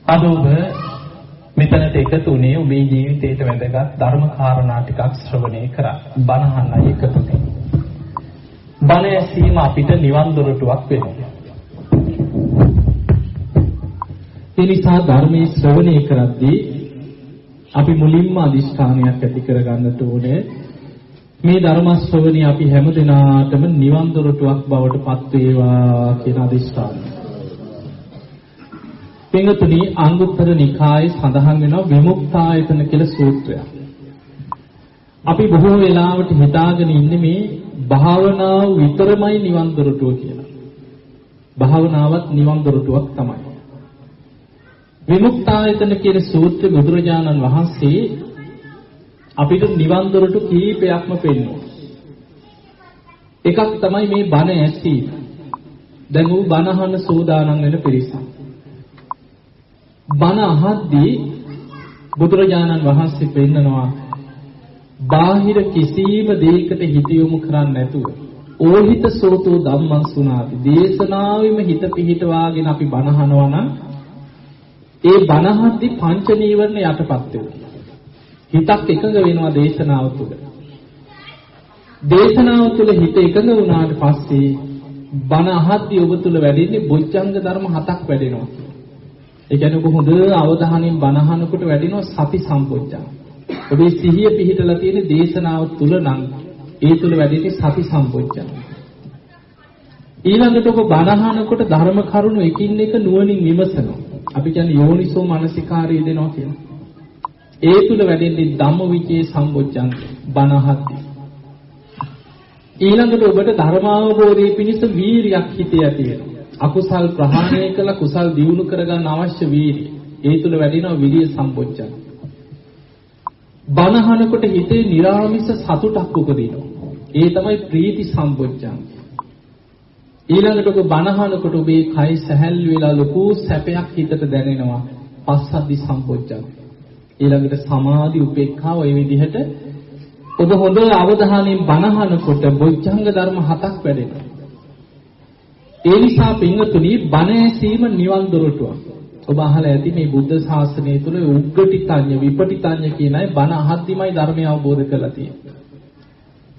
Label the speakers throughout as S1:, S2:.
S1: අද ඔබ මෙතනට එකතු වුණේ ඔබේ ජීවිතයට වැදගත් ධර්ම කාරණා ටිකක් ශ්‍රවණය කරා. බණ අහන්නයි එකතු වුණේ. බණ ඇසීම අපිට නිවන් දොරටුවක් වෙනවා. ඒ නිසා ධර්මයේ ශ්‍රවණය කරද්දී අපි මුලින්ම අදිෂ්ඨානයක් ඇති කරගන්නට ඕනේ. මේ ධර්ම ශ්‍රවණය අපි හැමදෙනාටම නිවන් දොරටුවක් බවට පත් වේවා කියන අදිෂ්ඨානය. පින්තුනි අංගුත්තර නිකායේ සඳහන් වෙනවා විමුක්තායතන කියලා සූත්‍රයක්. අපි බොහෝ වෙලාවට හිතාගෙන ඉන්නේ මේ භාවනාව විතරමයි නිවන් දොරටුව කියලා. භාවනාවත් නිවන් දොරටුවක් තමයි. විමුක්තායතන කියන සූත්‍රය බුදුරජාණන් වහන්සේ අපිට නිවන් දොරටු කීපයක්ම පෙන්වනවා. එකක් තමයි මේ බණ ඇසීම. දැන් උ බණ අහන්න සූදානම් වෙන පිරිස. බණ අහද්දී බුදුරජාණන් වහන්සේ පෙන්නනවා බාහිර කිසිම දෙයකට හිත යොමු කරන්නේ නැතුව ඕහිත සෝතෝ ධම්මං සුනාති දේශනාවෙම හිත පිහිටවාගෙන අපි බණ අහනවා නම් ඒ බණ අහද්දී පංච නීවරණ යටපත් වෙනවා. හිතක් එකඟ වෙනවා දේශනාව තුළ. දේශනාව තුළ හිත එකඟ වුණාට පස්සේ බණ අහද්දී ඔබ තුළ වැඩෙන්නේ බොජ්ජංග ධර්ම 7ක් වැඩෙනවා. ඒ කියන්නේ ඔබ හොඳ අවධානයෙන් බණ අහනකොට වැඩෙනවා සති සම්පොච්චංග. ඔබේ සිහිය පිහිටලා තියෙන දේශනාව තුළ නම් ඒ තුළ වැඩෙන්නේ සති සම්පොච්චංග. ඊළඟට ඔබ බණ අහනකොට ධර්ම කරුණු එකින් එක නුවණින් විමසනවා. අපි කියන්නේ යෝනිසෝ මනසිකාරය දෙනවා කියලා. ඒ තුල වැඩෙන්නේ ධම්මවිචේ සම්බොජ්ජංග බණ අහද්දී. ඊළඟට ඔබට ධර්මාවබෝධයේ පිණිස වීරියක් හිතේ ඇති වෙනවා. අකුසල් ප්‍රහාණය කළ කුසල් දියුණු කරගන්න අවශ්‍ය වීරිය. ඒ තුල වැඩෙනවා විරිය සම්බොජ්ජංග. බණ අහනකොට හිතේ නිරාමිස සතුටක් උපදිනවා. ඒ තමයි ප්‍රීති සම්බොජ්ජංග. ඊළඟට ඔබ බණ අහනකොට ඔබේ කය සැහැල්ලු වෙලා ලොකු සැපයක් හිතට දැනෙනවා. පස්සද්ධි සම්බොජ්ජංග. ඊළඟට සමාධි උපේක්ඛාව ওই විදිහට ඔබ හොඳ අවධානයෙන් බණ අහනකොට බොජ්ජංග ධර්ම 7ක් වැඩෙනවා. ඒ නිසා පින්වතුනි බණ ඇසීම නිවන් දොරටුවක්. ඔබ අහලා ඇති මේ බුද්ධ ශාසනය තුළ උග්ගටිතඤ්ඤ විපටිතඤ්ඤ කියන අය බණ අහද්දිමයි ධර්මය අවබෝධ කරලා තියෙන්නේ.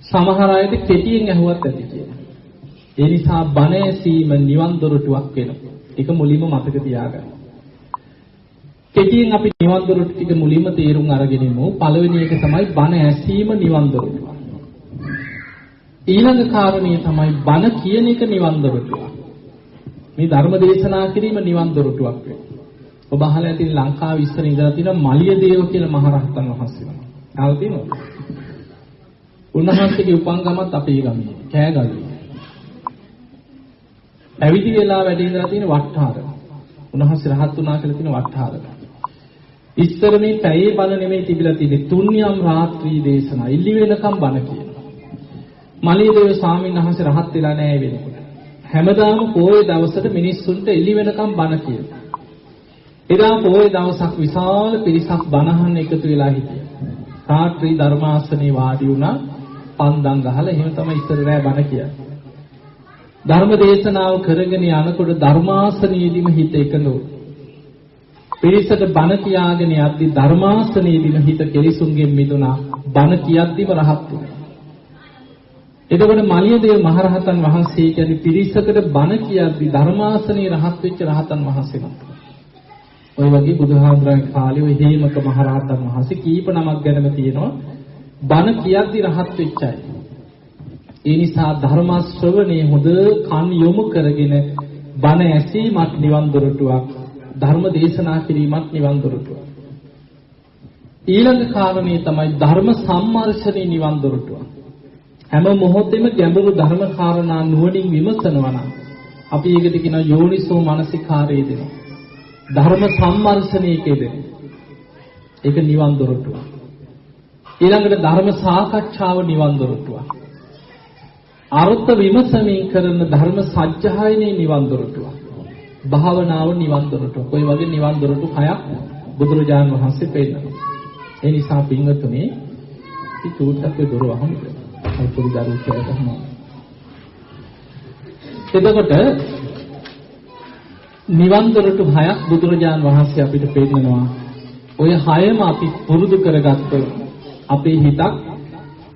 S1: සමහර අයට කෙටියෙන් ඇහුවත් ඇති කියලා. ඒ නිසා බණ ඇසීම නිවන් දොරටුවක් වෙනවා. ඒක මුලින්ම මතක තියාගන්න. කෙටියෙන් අපි නිවන් දොරටු ටික මුලින්ම තේරුම් අරගෙන ඉමු. පළවෙනි එක තමයි බණ ඇසීම නිවන් දොරටුව. ඊළඟ කාරණේ තමයි බණ කියන එක නිවන් දොරටුව. මේ ධර්ම දේශනා කිරීම නිවන් දොරටුවක් වෙනවා. ඔබ අහලා ඇති ලංකාවේ ඉස්සර ඉඳලා තියෙන මලියදේව කියලා මහරහතන් වහන්සේ නම. අහලා තියෙනවද? උන්වහන්සේගේ උපංගමත් අපේ ගමේ කෑගල්ලේ. පැවිදි වෙලා වැඩ ඉඳලා තියෙන වට්ටාර. උන්වහන්සේ රහත් වුණා කියලා තියෙන වට්ටාර. ඉස්සර මේ පැයේ බණ නෙමෙයි තිබිලා තියෙන්නේ තුන්යම් රාත්‍රී දේශනා. ඉල්ලි වෙනකම් බණ කියනවා. මලියදේව ස්වාමීන් වහන්සේ රහත් වෙලා නැහැ වෙනකොට. හැමදාම පොයේ දවසට මිනිස්සුන්ට ඉල්ලි වෙනකම් බණ කියනවා. එදා පොයේ දවසක් විශාල පිරිසක් බණ අහන්න එකතු වෙලා හිටියා. රාත්‍රී ධර්මාසනේ වාඩි වුණා පන්දම් ගහලා එහෙම තමයි ඉස්සර රෑ බණ කියන්නේ. ධර්ම දේශනාව කරගෙන යනකොට ධර්මාසනයේදීම හිත එකඟ වුණා. පිරිසට බණ කියාගෙන යද්දී ධර්මාසනයේදීම හිත කෙලිසුන්ගෙන් මිදුණා. බණ කියද්දීම රහත් වුණා. එතකොට මලියදේව මහරහතන් වහන්සේ කියන්නේ පිරිසකට බණ කියද්දී ධර්මාසනයේ රහත් වෙච්ච රහතන් වහන්සේ නම. ඔය වගේ බුදුහාමුදුරන්ගේ කාලේ ඔය හේමක මහරහතන් වහන්සේ කීප නමක් ගැනම තියෙනවා. බණ කියද්දී රහත් වෙච්ච අය. ඒ නිසා ධර්ම ශ්‍රවණේ හොඳ කන් යොමු කරගෙන බණ ඇසීමත් නිවන් දොරටුවක්. ධර්ම දේශනා කිරීමත් නිවන් දොරටුවක්. ඊළඟ කාරණේ තමයි ධර්ම සම්මර්ෂණේ නිවන් දොරටුවක්. හැම මොහොතෙම ගැඹුරු ධර්ම කාරණා නුවණින් විමසනවා නම් අපි ඒකට කියනවා යෝනිසෝ මනසිකාරය දෙනවා. ධර්ම සම්මර්ෂණයකේ දෙනවා. ඒක නිවන් දොරටුවක්. ඊළඟට ධර්ම සාකච්ඡාව නිවන් දොරටුවක්. අර්ථ විමසමින් කරන ධර්ම සත්‍යයනේ නිවන් දොරටුවක්. භාවනාව නිවන් දොරටුවක්. ඔය වගේ නිවන් දොරටු 6ක් බුදුරජාණන් වහන්සේ පෙන්නනවා. ඒ නිසා පින්වතුනි මේ චූට්ටක් දොර වහමු. පොඩි දරුවෙක් කියලා තමයි. එතකොට නිවන් දොරටු 6ක් බුදුරජාන් වහන්සේ අපිට පෙන්නනවා. ඔය 6ම අපි පුරුදු කරගත්තොත් අපේ හිතක්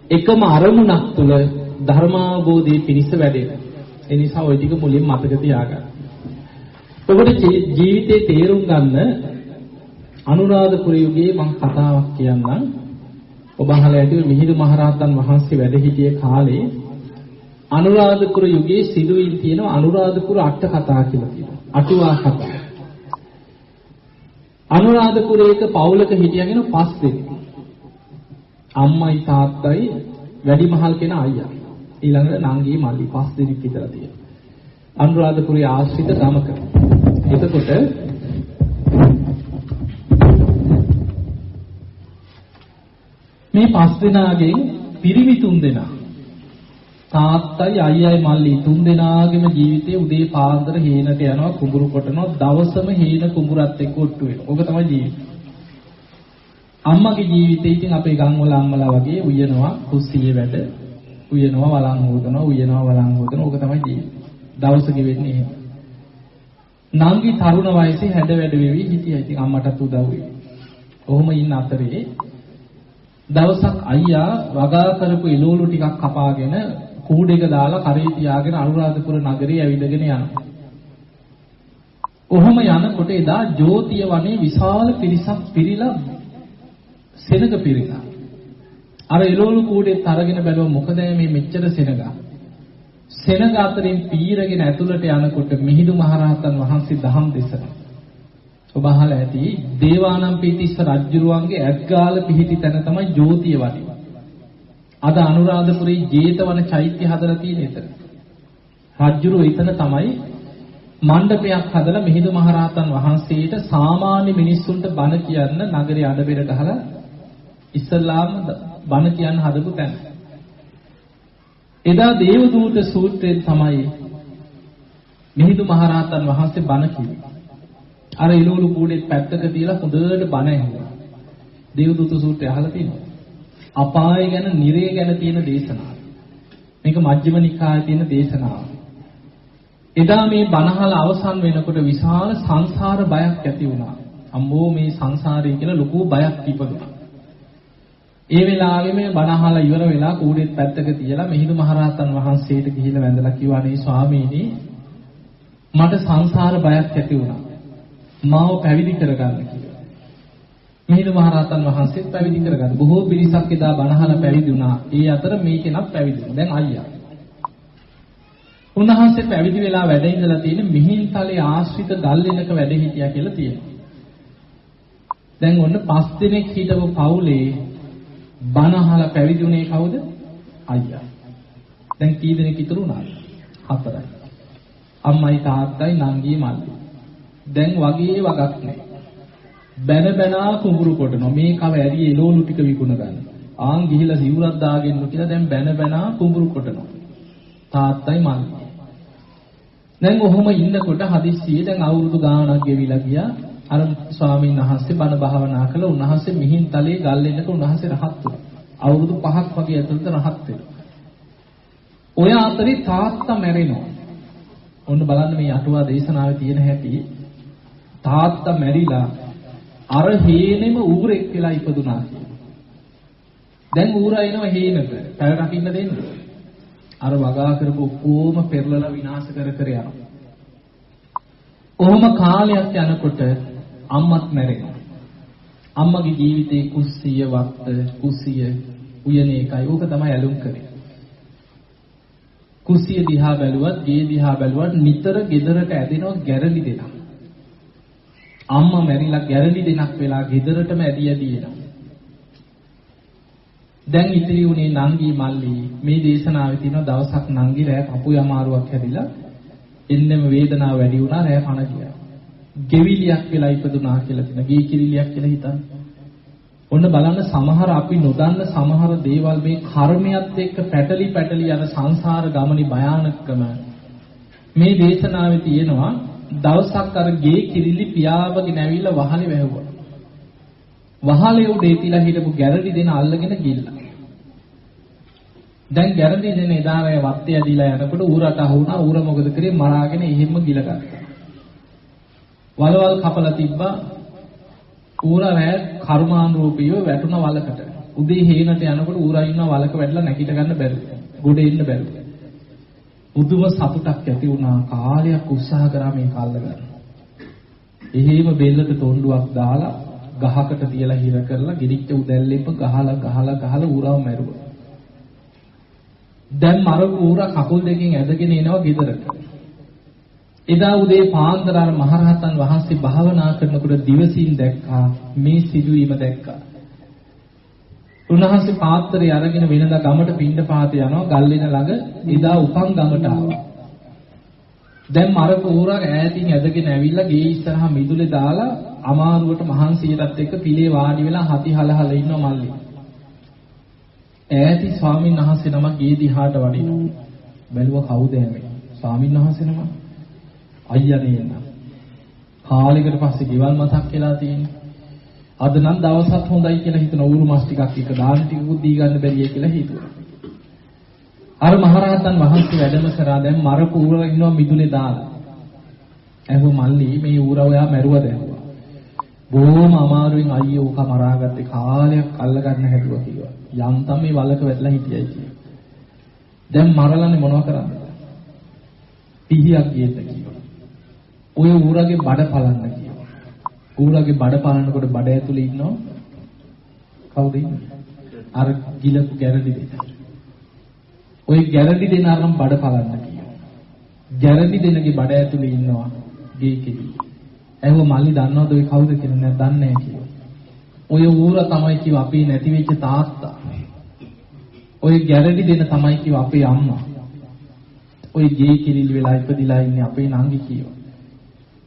S1: එකම අරමුණක් තුල ධර්මාවබෝධයේ පිණිස වැඩෙනවා. ඒ නිසා ওই ටික මුලින් මතක තියාගන්න. ඔබට ජීවිතේ තේරුම් ගන්න අනුරාධපුර යුගයේ මම කතාවක් කියන්නම්. ඔබ අහලා ඇති මිහිඳු මහරහතන් වහන්සේ වැඩ සිටියේ කාලේ අනුරාධපුර යුගයේ සිදුවීම් තියෙන අනුරාධපුර අට කතා කියලා තියෙනවා. අටුවා කතා. අනුරාධපුරයක පවුලක හිටියගෙන 5 දෙනෙක්. අම්මයි තාත්තයි වැඩිමහල් කෙනා අයියා. ඊළඟට නංගි මල්ලි 5 දෙනෙක් විතර තියෙනවා. අනුරාධපුරයේ ආශ්‍රිත ගමක. එතකොට මේ 5 දෙනාගෙන් පිරිමි 3 දෙනා තාත්තයි අයියයි මල්ලි 3 දෙනාගේම ජීවිතේ උදේ පාන්දර හේනට යනවා කුඹුරු කොටනවා දවසම හේන කුඹුරත් එක්ක ඔට්ටු වෙනවා. ඕක තමයි ජීවිතේ. අම්මගේ ජීවිතේ ඉතින් අපේ ගම්වල අම්මලා වගේ උයනවා කුස්සියේ වැඩ උයනවා වළං හොදනවා උයනවා වළං හොදනවා. ඕක තමයි ජීවිතේ. දවස ගෙවෙන්නේ එහෙම. නංගි තරුණ වයසේ හැඩ වැඩ වෙවි හිටියා. ඉතින් අම්මටත් උදව් වෙයි. ඔහොම ඉන්න අතරේ දවසක් අයියා වගා කරපු එළවලු ටිකක් කපාගෙන කූඩේක දාලා කරේ තියාගෙන අනුරාධපුර නගරේ ඇවිදගෙන යනවා. ඔහොම යනකොට එදා ජෝතිය වනේ විශාල පිරිසක් පිරීලා සෙනග පිරිලා. අර එළවලු කූඩේත් අරගෙන බැලුවා මොකද මේ මෙච්චර සෙනග. සෙනග අතරින් පීරගෙන ඇතුළට යනකොට මිහිඳු මහරහතන් වහන්සේ දහම් දෙසනවා. ඔබ අහලා ඇති දේවානම්පියතිස්ස රජුරුවන්ගේ ඇත්ගාල පිහිටි තැන තමයි ජෝතිය වනේ. අද අනුරාධපුරයේ ජේතවන චෛත්‍ය හදලා තියෙන එතන. රජුරුව එතන තමයි මණ්ඩපයක් හදලා මිහිඳු මහරහතන් වහන්සේට සාමාන්‍ය මිනිස්සුන්ට බණ කියන්න නගරේ අඩබෙර ගහලා ඉස්ලාම් බණ කියන්න හදපු තැන. එදා දේවදූත සූත්‍රයෙන් තමයි මිහිඳු මහරහතන් වහන්සේ බණ කිව්වේ. අර ඉලූරු කූඩේ පැත්තක තියලා හොඳට බණ ඇහුවා. දේවදූත සූත්‍රය අහලා තියෙනවා. අපාය ගැන, නිරය ගැන තියෙන දේශනාව. මේක මජ්ක්‍ධිම නිකායේ තියෙන දේශනාව. එදා මේ බණහල අවසන් වෙනකොට විශාල සංසාර බයක් ඇති වුණා. අම්මෝ මේ සංසාරය කියලා ලොකු බයක් තිබුණා. ඒ වෙලාවේ මේ බණහල ඉවර වෙලා කූඩේත් පැත්තක තියලා මිහිඳු මහරහතන් වහන්සේට ගිහිල්ලා වැඳලා කිව්වා නේ ස්වාමීනි මට සංසාර බයක් ඇති වුණා. මාව පැවිදි කරගන්න කියලා. මිහිඳු මහරහතන් වහන්සේත් පැවිදි කරගන්න. බොහෝ පිරිසක් එදා බණහල පැවිදි වුණා. ඒ අතර මේ කෙනත් පැවිදි වුණා. දැන් අයියා. උන්වහන්සේ පැවිදි වෙලා වැඩ ඉඳලා තියෙන මිහින්තලේ ආශ්‍රිත ගල්ලෙනක වැඩ හිටියා කියලා තියෙනවා. දැන් ඔන්න 5 දිනක් හිටපු පවුලේ බණහල පැවිදි වුණේ කවුද? අයියා. දැන් කී දෙනෙක් ඉතුරු වුණාද? 4යි. අම්මයි තාත්තයි නංගි මල්ලි. දැන් වගේ වගක් නැහැ. බැන කුඹුරු කොටනවා. මේ කව ඇරි එළවලු ටික විකුණ ගන්න. ආන් ගිහිලා සිවුරක් දාගෙන කියලා දැන් බැන කුඹුරු කොටනවා. තාත්තයි මල්ලි. දැන් ඔහොම ඉන්නකොට හදිස්සියේ දැන් අවුරුදු ගාණක් ගෙවිලා ගියා. අර ස්වාමීන් වහන්සේ බණ භාවනා කළා. උන්වහන්සේ මිහින්තලේ ගල් එන්නක උන්වහන්සේ රහත් වුණා. අවුරුදු 5ක් වගේ ඇතුළත රහත් වෙනවා. ඔය අතරේ තාත්තා මැරෙනවා. ඔන්න බලන්න මේ අටුවා දේශනාවේ තියෙන හැටි. තාත්තා මැරිලා අර හේනෙම ඌරෙක් වෙලා ඉපදුනා කියලා. දැන් ඌරා එනවා හේනක. පැය රකින්න දෙන්න. අර වගා කරපු ඔක්කොම පෙරලලා විනාශ කර යනවා. ඔහොම කාලයක් යනකොට අම්මත් මැරෙනවා. අම්මගේ ජීවිතේ කුස්සිය වත්ත කුස්සිය උයන එකයි. ඕක තමයි ඇලුම් කරේ. කුස්සිය දිහා බැලුවත්, ගේ දිහා බැලුවත් නිතර ගෙදරට ඇදෙනවා ගැරලි දෙනක්. අම්මා මැරිලා ගැරලි දෙනක් වෙලා ගෙදරටම ඇදී එනවා. දැන් ඉතිරි උනේ නංගි මල්ලි. මේ දේශනාවේ තියෙන දවසක් නංගි රෑ කපු යමාරුවක් හැදිලා එන්නෙම වේදනාව වැඩි වුණා රෑ කන ගියා. ගෙවිලියක් වෙලා ඉපදුනා කියලා තියෙන. ගේ කිරිලියක් කියලා හිතන්න. ඔන්න බලන්න සමහර අපි නොදන්න සමහර දේවල් මේ කර්මයක් එක්ක පැටලි යන සංසාර ගමනේ භයානකම මේ දේශනාවේ තියෙනවා. දවසක් අර ගේ කිරිලි පියාඹගෙන ඇවිල්ලා වහලේ වැහුවා. වහලේ උඩේ තියලා හිටපු ගැරඩි දෙන අල්ලගෙන ගිල්ලා. දැන් ගැරඩි දෙන එදාරේ වත්තේ ඇදිලා යනකොට ඌරට අහුණා. ඌර මොකද කරේ? මරාගෙන එහෙම්ම ගිලගත්තා. වලවල් කපලා තිබ්බා. ඌරා රෑ කර්මානුරූපීව වැටුණ වලකට. උදේ හේනට යනකොට ඌරා ඉන්නවා වලක වැටලා නැගිට ගන්න බැරුව. ගොඩ එන්න බැරුව. උදුම සතුටක් ඇති වුණා. කාලයක් උත්සාහ කරා මේක අල්ල ගන්න. එහෙම බෙල්ලට තොණ්ඩුවක් දාලා ගහකට තියලා හිර කරලා ගෙඩිච්ච උදැල්ලෙප ගහලා ඌරාව මැරුවා. දැන් මරපු ඌරා කකුල් දෙකෙන් ඇදගෙන එනවා ගෙදරට. එදා උදේ පාන්දර අර මහරහතන් වහන්සේ භාවනා කරනකොට දිවසින් දැක්කා මේ සිදුවීම දැක්කා. උන්වහන්සේ පාත්‍රය අරගෙන වෙනදා ගමට පිණ්ඩපාත යනවා ගල්ලෙන ළඟ. එදා උපන් ගමට ආවා. දැන් මරපු ඌරා ඈතින් ඇදගෙන ඇවිල්ලා ගේ ඉස්සරහා මිදුලේ දාලා අමාරුවට මහන්සියටත් එක්ක පිළේ වාඩි වෙලා හති හලහල ඉන්නවා මල්ලි. ඈති ස්වාමීන් වහන්සේ නමක් ගේ දිහාට වඩිනවා. බැලුවා කවුද මේ? ස්වාමීන් වහන්සේ නම. අයියා නේන. කාලෙකට පස්සේ ගෙවල් මතක් වෙලා තියෙන්නේ. අද නම් දවසත් හොඳයි කියලා හිතන ඌරු මස් ටිකක් එක දාන ටිකකුත් දී ගන්න බැරිය කියලා හිතුවා. අර මහරහතන් වහන්සේ වැඩම කරා දැන් මරපු ඌරා ඉන්නවා මිදුලේ දාලා. ඇහුව මල්ලි මේ ඌරා ඔයා මැරුවද ඇහුවා. බොහොම අමාරුවෙන් අයියෝ ඔක මරාගත්තේ කාලයක් අල්ල ගන්න හැදුවා කිව්වා. යන්තම් මේ වලක වැටලා හිටියයි කිව්වා. දැන් මරලානේ මොනව කරන්නද? පිහියක් ගියද කිව්වා. ඔය ඌරගේ බඩ පලන්න කිව්වා. ඌරගේ බඩ පලනකොට බඩ ඇතුලේ ඉන්නව කවුද ඉන්නේ? අර ගිලපු ගැරඩි දෙක. ඔය ගැරඩි දෙන අරන් බඩ පලන්න කිව්වා. ගැරඩි දෙනගේ බඩ ඇතුලේ ඉන්නවා ගේකෙදි. ඇහුව මල්ලි දන්නවද ඔය කවුද කියලා? නෑ දන්නේ නැහැ කිව්වා. ඔය ඌරා තමයි කිව්වා අපේ නැති වෙච්ච තාත්තා. ඔය ගැරඩි දෙන තමයි කිව්වා අපේ අම්මා. ඔය ගේ කිරිලි වෙලා ඉපදිලා ඉන්නේ අපේ නංගි කිව්වා.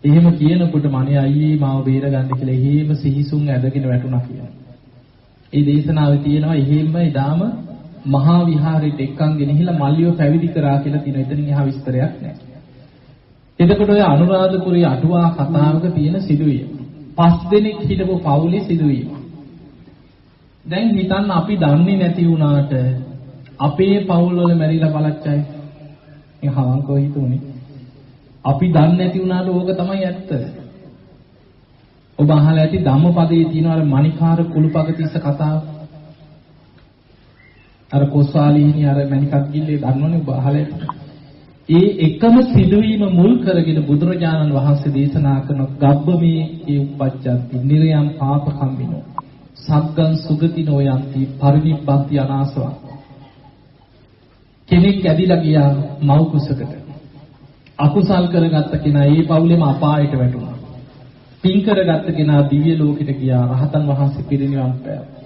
S1: එහෙම කියනකොට මනේ අයියේ මාව බේරගන්න කියලා එහෙම සිහිසුන් ඇදගෙන වැටුණා කියලා. ඒ දේශනාවේ තියෙනවා එහෙම එදාම මහා විහාරෙට එක්කන් ගෙනහිලා මල්ලියෝ පැවිදි කරා කියලා තියෙන. එතනින් එහා විස්තරයක් නැහැ. එතකොට ඔය අනුරාධපුරයේ අටුවා කතාවක තියෙන සිදුවීම. 5 දෙනෙක් හිටපු පවුලේ සිදුවීම. දැන් හිතන්න අපි දන්නේ නැති වුණාට අපේ පවුල් වල මැරිලා බලච්චයි. මේ හවංකෝ හිතුනේ. අපි දන්නේ නැති වුණාට ඕක තමයි ඇත්ත. ඔබ අහලා ඇති ධම්මපදයේ තියෙන අර මණිකාර කුළුපගතිස්ස කතාව. අර කොස්වාලීනි අර මණිකක් ගිල්ලේ දන්නවනේ ඔබ අහලා ඇති. ඒ එකම සිදුවීම මුල් කරගෙන බුදුරජාණන් වහන්සේ දේශනා කරන ගබ්බමේ ඒ උපජ්ජන්ති නිරයම් පාපකම්මිනෝ සග්ගං සුගතිනෝ යන්ති පරිනිබ්බන්ති අනාසව. කෙනෙක් ඇදිලා ගියා මව් කුසකට. අකුසල් කරගත්ත කෙනා ඒ පවුලේම අපායට වැටුණා. පින් කරගත්ත කෙනා දිව්‍ය ලෝකෙට ගියා. රහතන් වහන්සේ පිරිනිවන් පෑවා.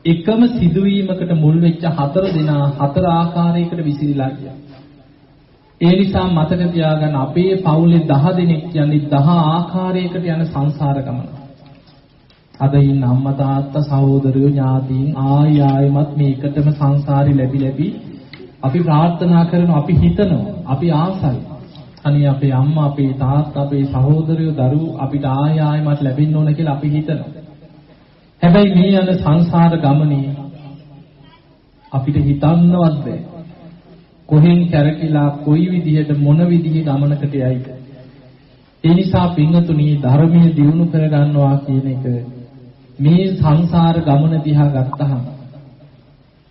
S1: එකම සිදුවීමකට මුල් වෙච්ච 4 දෙනා 4 ආකාරයකට විසිරීලා ගියා. ඒ නිසා මතක තියාගන්න අපේ පවුලේ 10 දෙනෙක් කියන්නේ 10 ආකාරයකට යන සංසාර ගමන. අද ඉන්න අම්මා තාත්තා සහෝදරයෝ ඥාතීන් ආයෙමත් මේකටම සංසාරي ලැබි අපි ප්‍රාර්ථනා කරනවා, අපි හිතනවා, අපි ආසයි. අනේ අපේ අම්මා, අපේ තාත්තා, අපේ සහෝදරයෝ දරුවෝ අපිට ආයෙමත් ලැබෙන්න ඕන කියලා අපි හිතනවා. හැබැයි මේ යන සංසාර ගමනේ අපිට හිතන්නවත් බැහැ. කොහෙන් කැරකිලා කොයි විදිහට මොන විදිහේ ගමනකට යයිද? ඒ නිසා පින්වතුනි ධර්මයේ දියුණු කර ගන්නවා කියන එක මේ සංසාර ගමන දිහා ගත්තහම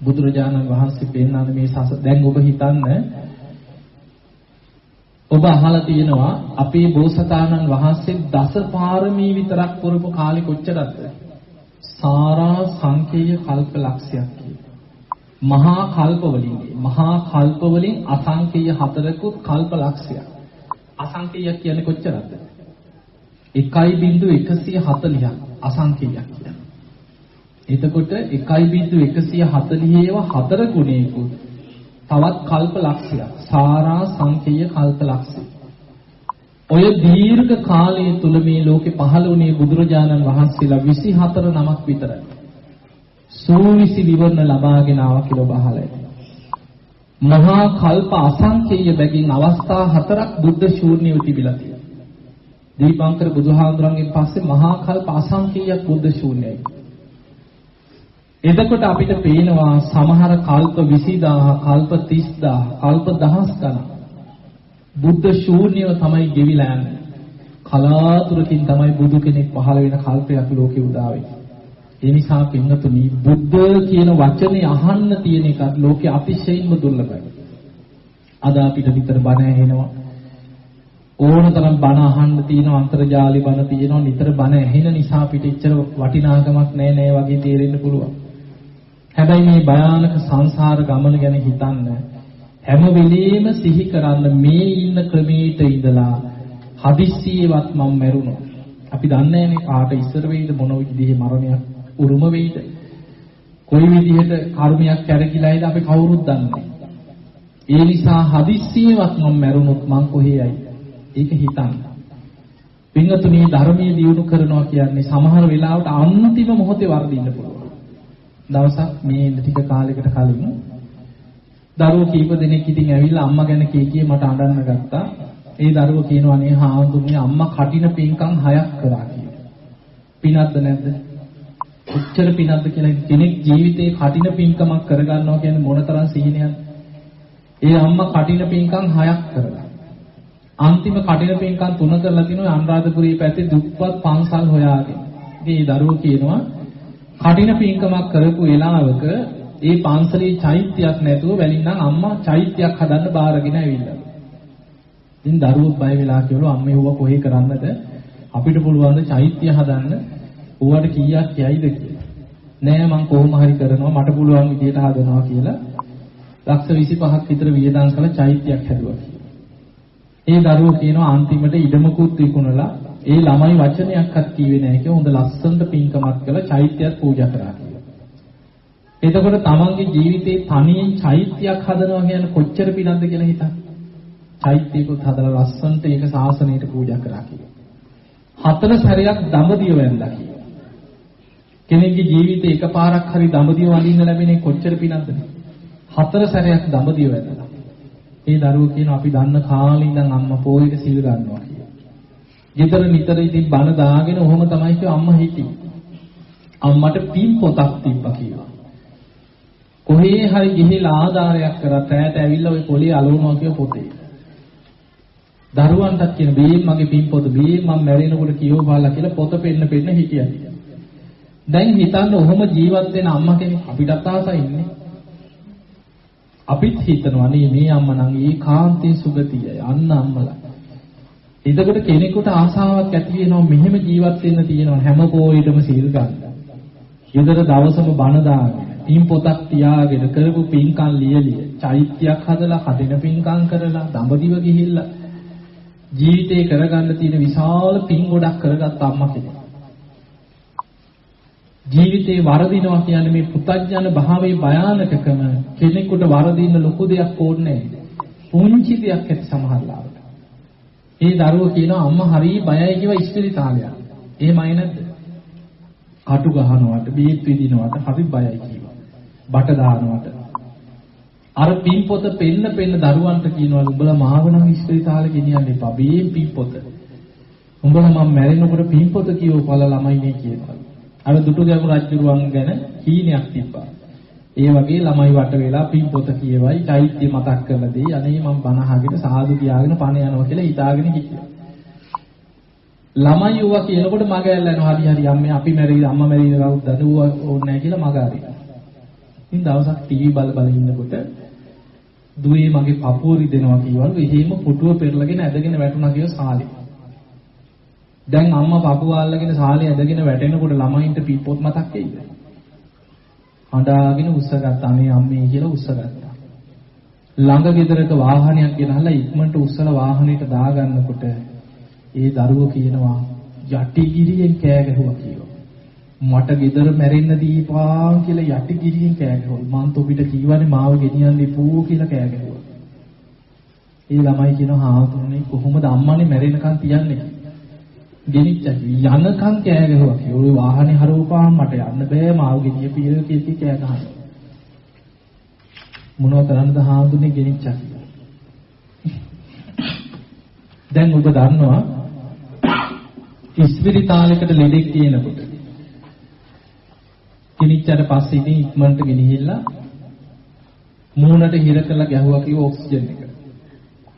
S1: බුදුරජාණන් වහන්සේ පෙන්නන මේ දැන් ඔබ හිතන්න ඔබ අහලා තියෙනවා අපේ බෝසතාණන් වහන්සේ දස පාරමී විතරක් පුරපු කාලේ කොච්චරද? සාරා සංකේය කල්ප ලක්ෂයක් කියලා. මහා කල්ප වලින් අසංකේය 4කුත් කල්ප ලක්ෂයක්. අසංකේය කියන්නේ කොච්චරද? 1.140ක් අසංකේයයක් කියන්නේ. එතකොට 1.140 ඒවා 4 ගුණයකුත් තවත් කල්ප ලක්ෂයක්. සාරා සංකේය කල්ප ලක්ෂය. ඔය දීර්ඝ කාලය තුල මේ ලෝකේ පහළ වුණේ බුදුරජාණන් වහන්සේලා 24 නමක් විතරයි. සූවිසි විවරණ ලබාගෙන ආවා කියලා බහලයි. මහා කල්ප අසංකේය බැගින් අවස්ථා 4ක් බුද්ධ ශූන්‍යව තිබිලා තියෙනවා. දීපංකර බුදුහාමුදුරන්ගෙන් පස්සේ මහා කල්ප අසංකේයයක් බුද්ධ ශූන්‍යයි. එතකොට අපිට පේනවා සමහර කල්ප 20000, කල්ප 30000, කල්ප දහස් ගණන් බුද්ධ ශූන්‍යව තමයි ගෙවිලා යන්නේ. කලාතුරකින් තමයි බුදු කෙනෙක් පහළ වෙන කල්පයක් ලෝකේ උදා වෙන්නේ. ඒ නිසා පින්වතුනි බුද්ධ කියන වචනේ අහන්න තියෙන එකත් ලෝකේ අතිශයින්ම දුර්ලභයි. අද අපිට විතර බණ ඇහෙනවා. ඕනතරම් බණ අහන්න තියෙනවා, අන්තර්ජාලي බණ තියෙනවා. නිතර බණ ඇහෙන නිසා අපිට ඉච්චර වටිනාකමක් නෑ වගේ තේරෙන්න පුළුවන්. හැබැයි මේ භයානක සංසාර ගමන ගැන හිතන්න හැම වෙලෙම සිහි කරන්න මේ ඉන්න ක්‍රමයට ඉඳලා හදිස්සියේවත් මම මැරුණා. අපි දන්නේ නැනේ කාට ඉස්සර වෙයිද මොන විදිහේ මරණයක් උරුම වෙයිද? කොයි විදිහට කර්මයක් කැරකිලායිද අපි කවුරුත් දන්නේ නැහැ. ඒ නිසා හදිස්සියේවත් මම මැරුණොත් මං කොහේ යයි? ඒක හිතන්න. පින්වතුනි ධර්මයේ දියුණු කරනවා කියන්නේ සමහර වෙලාවට අන්තිම මොහොතේ වර්ධින්න පුළුවන්. දවසක් මේ ටික කාලයකට කලින් දරුවෝ කීප දෙනෙක් ඉතින් ඇවිල්ලා අම්මා ගැන කී මට අඬන්න ගත්තා. ඒ දරුවෝ කියනවා නේ හාමුදුරනේ අම්මා කටින පින්කම් 6ක් කරා කියලා. පිනක්ද නැද්ද? උච්චර පිනක්ද කියලා කෙනෙක් ජීවිතේ කටින පින්කමක් කරගන්නවා කියන්නේ මොනතරම් සීනයක්ද? ඒ අම්මා කටින පින්කම් 6ක් කරලා. අන්තිම කටින පින්කම් 3 කරලා තිනු අනුරාධපුරයේ පැත්තේ දුප්පත් පන්සල් හොයාගෙන. ඉතින් ඒ දරුවෝ කියනවා කටින පින්කමක් කරපු වෙලාවක ඒ පන්සලේ චෛත්‍යයක් නැතුව වැලින්නම් අම්මා චෛත්‍යයක් හදන්න බාරගෙන ඇවිල්ලා. ඉතින් දරුවෝ බය වෙලා කියනවා අම්මේ ඌව කොහේ කරන්නද? අපිට පුළුවන් ද චෛත්‍ය හදන්න? ඌවට කීයක් යයිද කියලා. නෑ මං කොහොම හරි කරනවා මට පුළුවන් විදියට හදනවා කියලා. ලක්ෂ 25ක් විතර වියදම් කරලා චෛත්‍යයක් හැදුවා කියලා. ඒ දරුවෝ කියනවා අන්තිමට ඉඩමකුත් විකුණලා ඒ ළමයි වචනයක්වත් කිව්වේ නෑ කියලා හොඳ ලස්සනට පින්කමක් කළා චෛත්‍යයක් පූජා කරා කියලා. එතකොට තමන්ගේ ජීවිතේ තනියෙන් චෛත්‍යයක් හදනවා කියන්නේ කොච්චර පිනක්ද කියලා හිතන්න. චෛත්‍යයකට හදලා ලස්සනට ඒක ශාසනයට පූජා කරා කියලා. 4 සැරයක් දඹදිව වැන්දා කියලා. කෙනෙක්ගේ ජීවිතේ එකපාරක් හරි දඹදිව වඳින්න ලැබෙන්නේ කොච්චර පිනක්ද? 4 සැරයක් දඹදිව වැන්දා. ඒ දරුවෝ කියන අපි දන්න කාලේ ඉඳන් අම්මා පොයේ සිල් ගන්නවා කියලා. ගෙදර නිතර ඉතින් බණ දාගෙන ඔහොම තමයි කිව්ව අම්මා හිටියේ. අම්මට පින් පොතක් තිබ්බා කියලා. කොහේ හරි ගිහිලා ආදාරයක් කරා පැයට ඇවිල්ලා ওই පොලේ අලවනවා කිය පොතේ. දරුවන්ටත් කියන බේම් මගේ පින් පොත බේම් මම මැරෙනකොට කියව බලලා කියලා පොත පෙන්න හිටියා. දැන් හිතන්න ඔහොම ජීවත් වෙන අම්මා කෙනෙක් අපිටත් ආසයින්නේ. අපිත් හිතනවා මේ අම්මා නම් ඒකාන්තයෙන් සුගතියයි අන්න අම්මලා. එතකොට කෙනෙකුට ආසාවක් ඇති වෙනවා මෙහෙම ජීවත් වෙන්න තියෙනවා හැම පොයෙදම සීල් ගන්න. ඊදර දවසම බණ දාගෙන පින් පොතක් තියාගෙන කරපු පින්කම් ලියලිය චෛත්‍යයක් හදලා කඩින පින්කම් කරලා දඹදිව ගිහිල්ලා ජීවිතේ කරගන්න තියෙන විශාල පින් ගොඩක් කරගත් අම්මා කෙනෙක්. ජීවිතේ වරදිනවා කියන්නේ මේ පුතඥාන භාවයේ භයානකකම කෙනෙකුට වරදින්න ලොකු දෙයක් ඕනේ නැහැ. පුංචි දෙයක් ඇති සමහරලාවට. ඒ දරුවෝ කියනවා අම්මා හරි බයයි කියලා ඉස්පිරිතාලයක්. එහෙමයි නැද්ද? කටු ගහනවට, බීත් විදිනවට හරි බයයි කියනවා. බට දානවට. අර පින් පොත පෙන්න දරුවන්ට කියනවා උඹලා මාව නම් ඉස්පිරිතාලෙ ගෙනියන්න එපා. මේ පින් පොත. උඹලා මම මැරෙනකොට පින් පොත කියව පළ ළමයිනේ කියනවා. අර දුටුගැමුණු රජුරුවන් ගැන කීනයක් තිබ්බා. ඒ වගේ ළමයි වට වෙලා පින් පොත කියවයි, චෛත්‍ය මතක් කරලා දෙයි. අනේ මම බණ අහගෙන සාදු කියාගෙන පණ යනවා කියලා හිතාගෙන හිටියා. ළමයි ඌවා කියනකොට මග ඇල්ලනවා හරි අම්මේ අපි මැරිලා අම්මා මැරිලා කවුද දඩුවා ඕනේ නැහැ කියලා මග හරි. ඉතින් දවසක් ටීවී බල ඉන්නකොට දුවේ මගේ පපුව රිදෙනවා කියවලු. එහෙම පුටුව පෙරලගෙන ඇදගෙන වැටුණා කියව සාලේ. දැන් අම්මා පපුව අල්ලගෙන සාලේ ඇදගෙන වැටෙනකොට ළමයින්ට පීපොත් මතක් වෙයිද? හඬාගෙන උස්සගත්තා අනේ අම්මේ කියලා උස්සගත්තා. ළඟ ගෙදරක වාහනයක් ගෙනහලා ඉක්මනට උස්සලා වාහනේට දාගන්නකොට ඒ දරුවෝ කියනවා යටිගිරියෙන් කෑ ගැහුවා කියලා. මට ගෙදර මැරෙන්න දීපා කියලා යටිගිරියෙන් කෑ ගැහුවා. මං තොපිට කීවනේ මාව ගෙනියන්න ඉපෝ කියලා කෑ ගැහුවා. ඒ ළමයි කියනවා හාමුදුරනේ කොහොමද අම්මානේ මැරෙනකන් තියන්නේ? ගෙනිච්චා යනකම් කෑ ගැහුවා කියලා. ওই වාහනේ හරවපාම මට යන්න බෑ මාව ගෙනියපිය කී කෑ ගහනවා. මොනව කරන්නද හාමුදුරනේ ගෙනිච්චා කියලා. දැන් ඔබ දන්නවා ඉස්පිරිතාලයකට ලෙඩෙක් තියෙනකොට කිනිච්චට පස්සේ ඉතින් ඉක්මනට ගෙනහිල්ලා මූණට හිර කරලා ගැහුවා කිව්ව ඔක්සිජන් එක.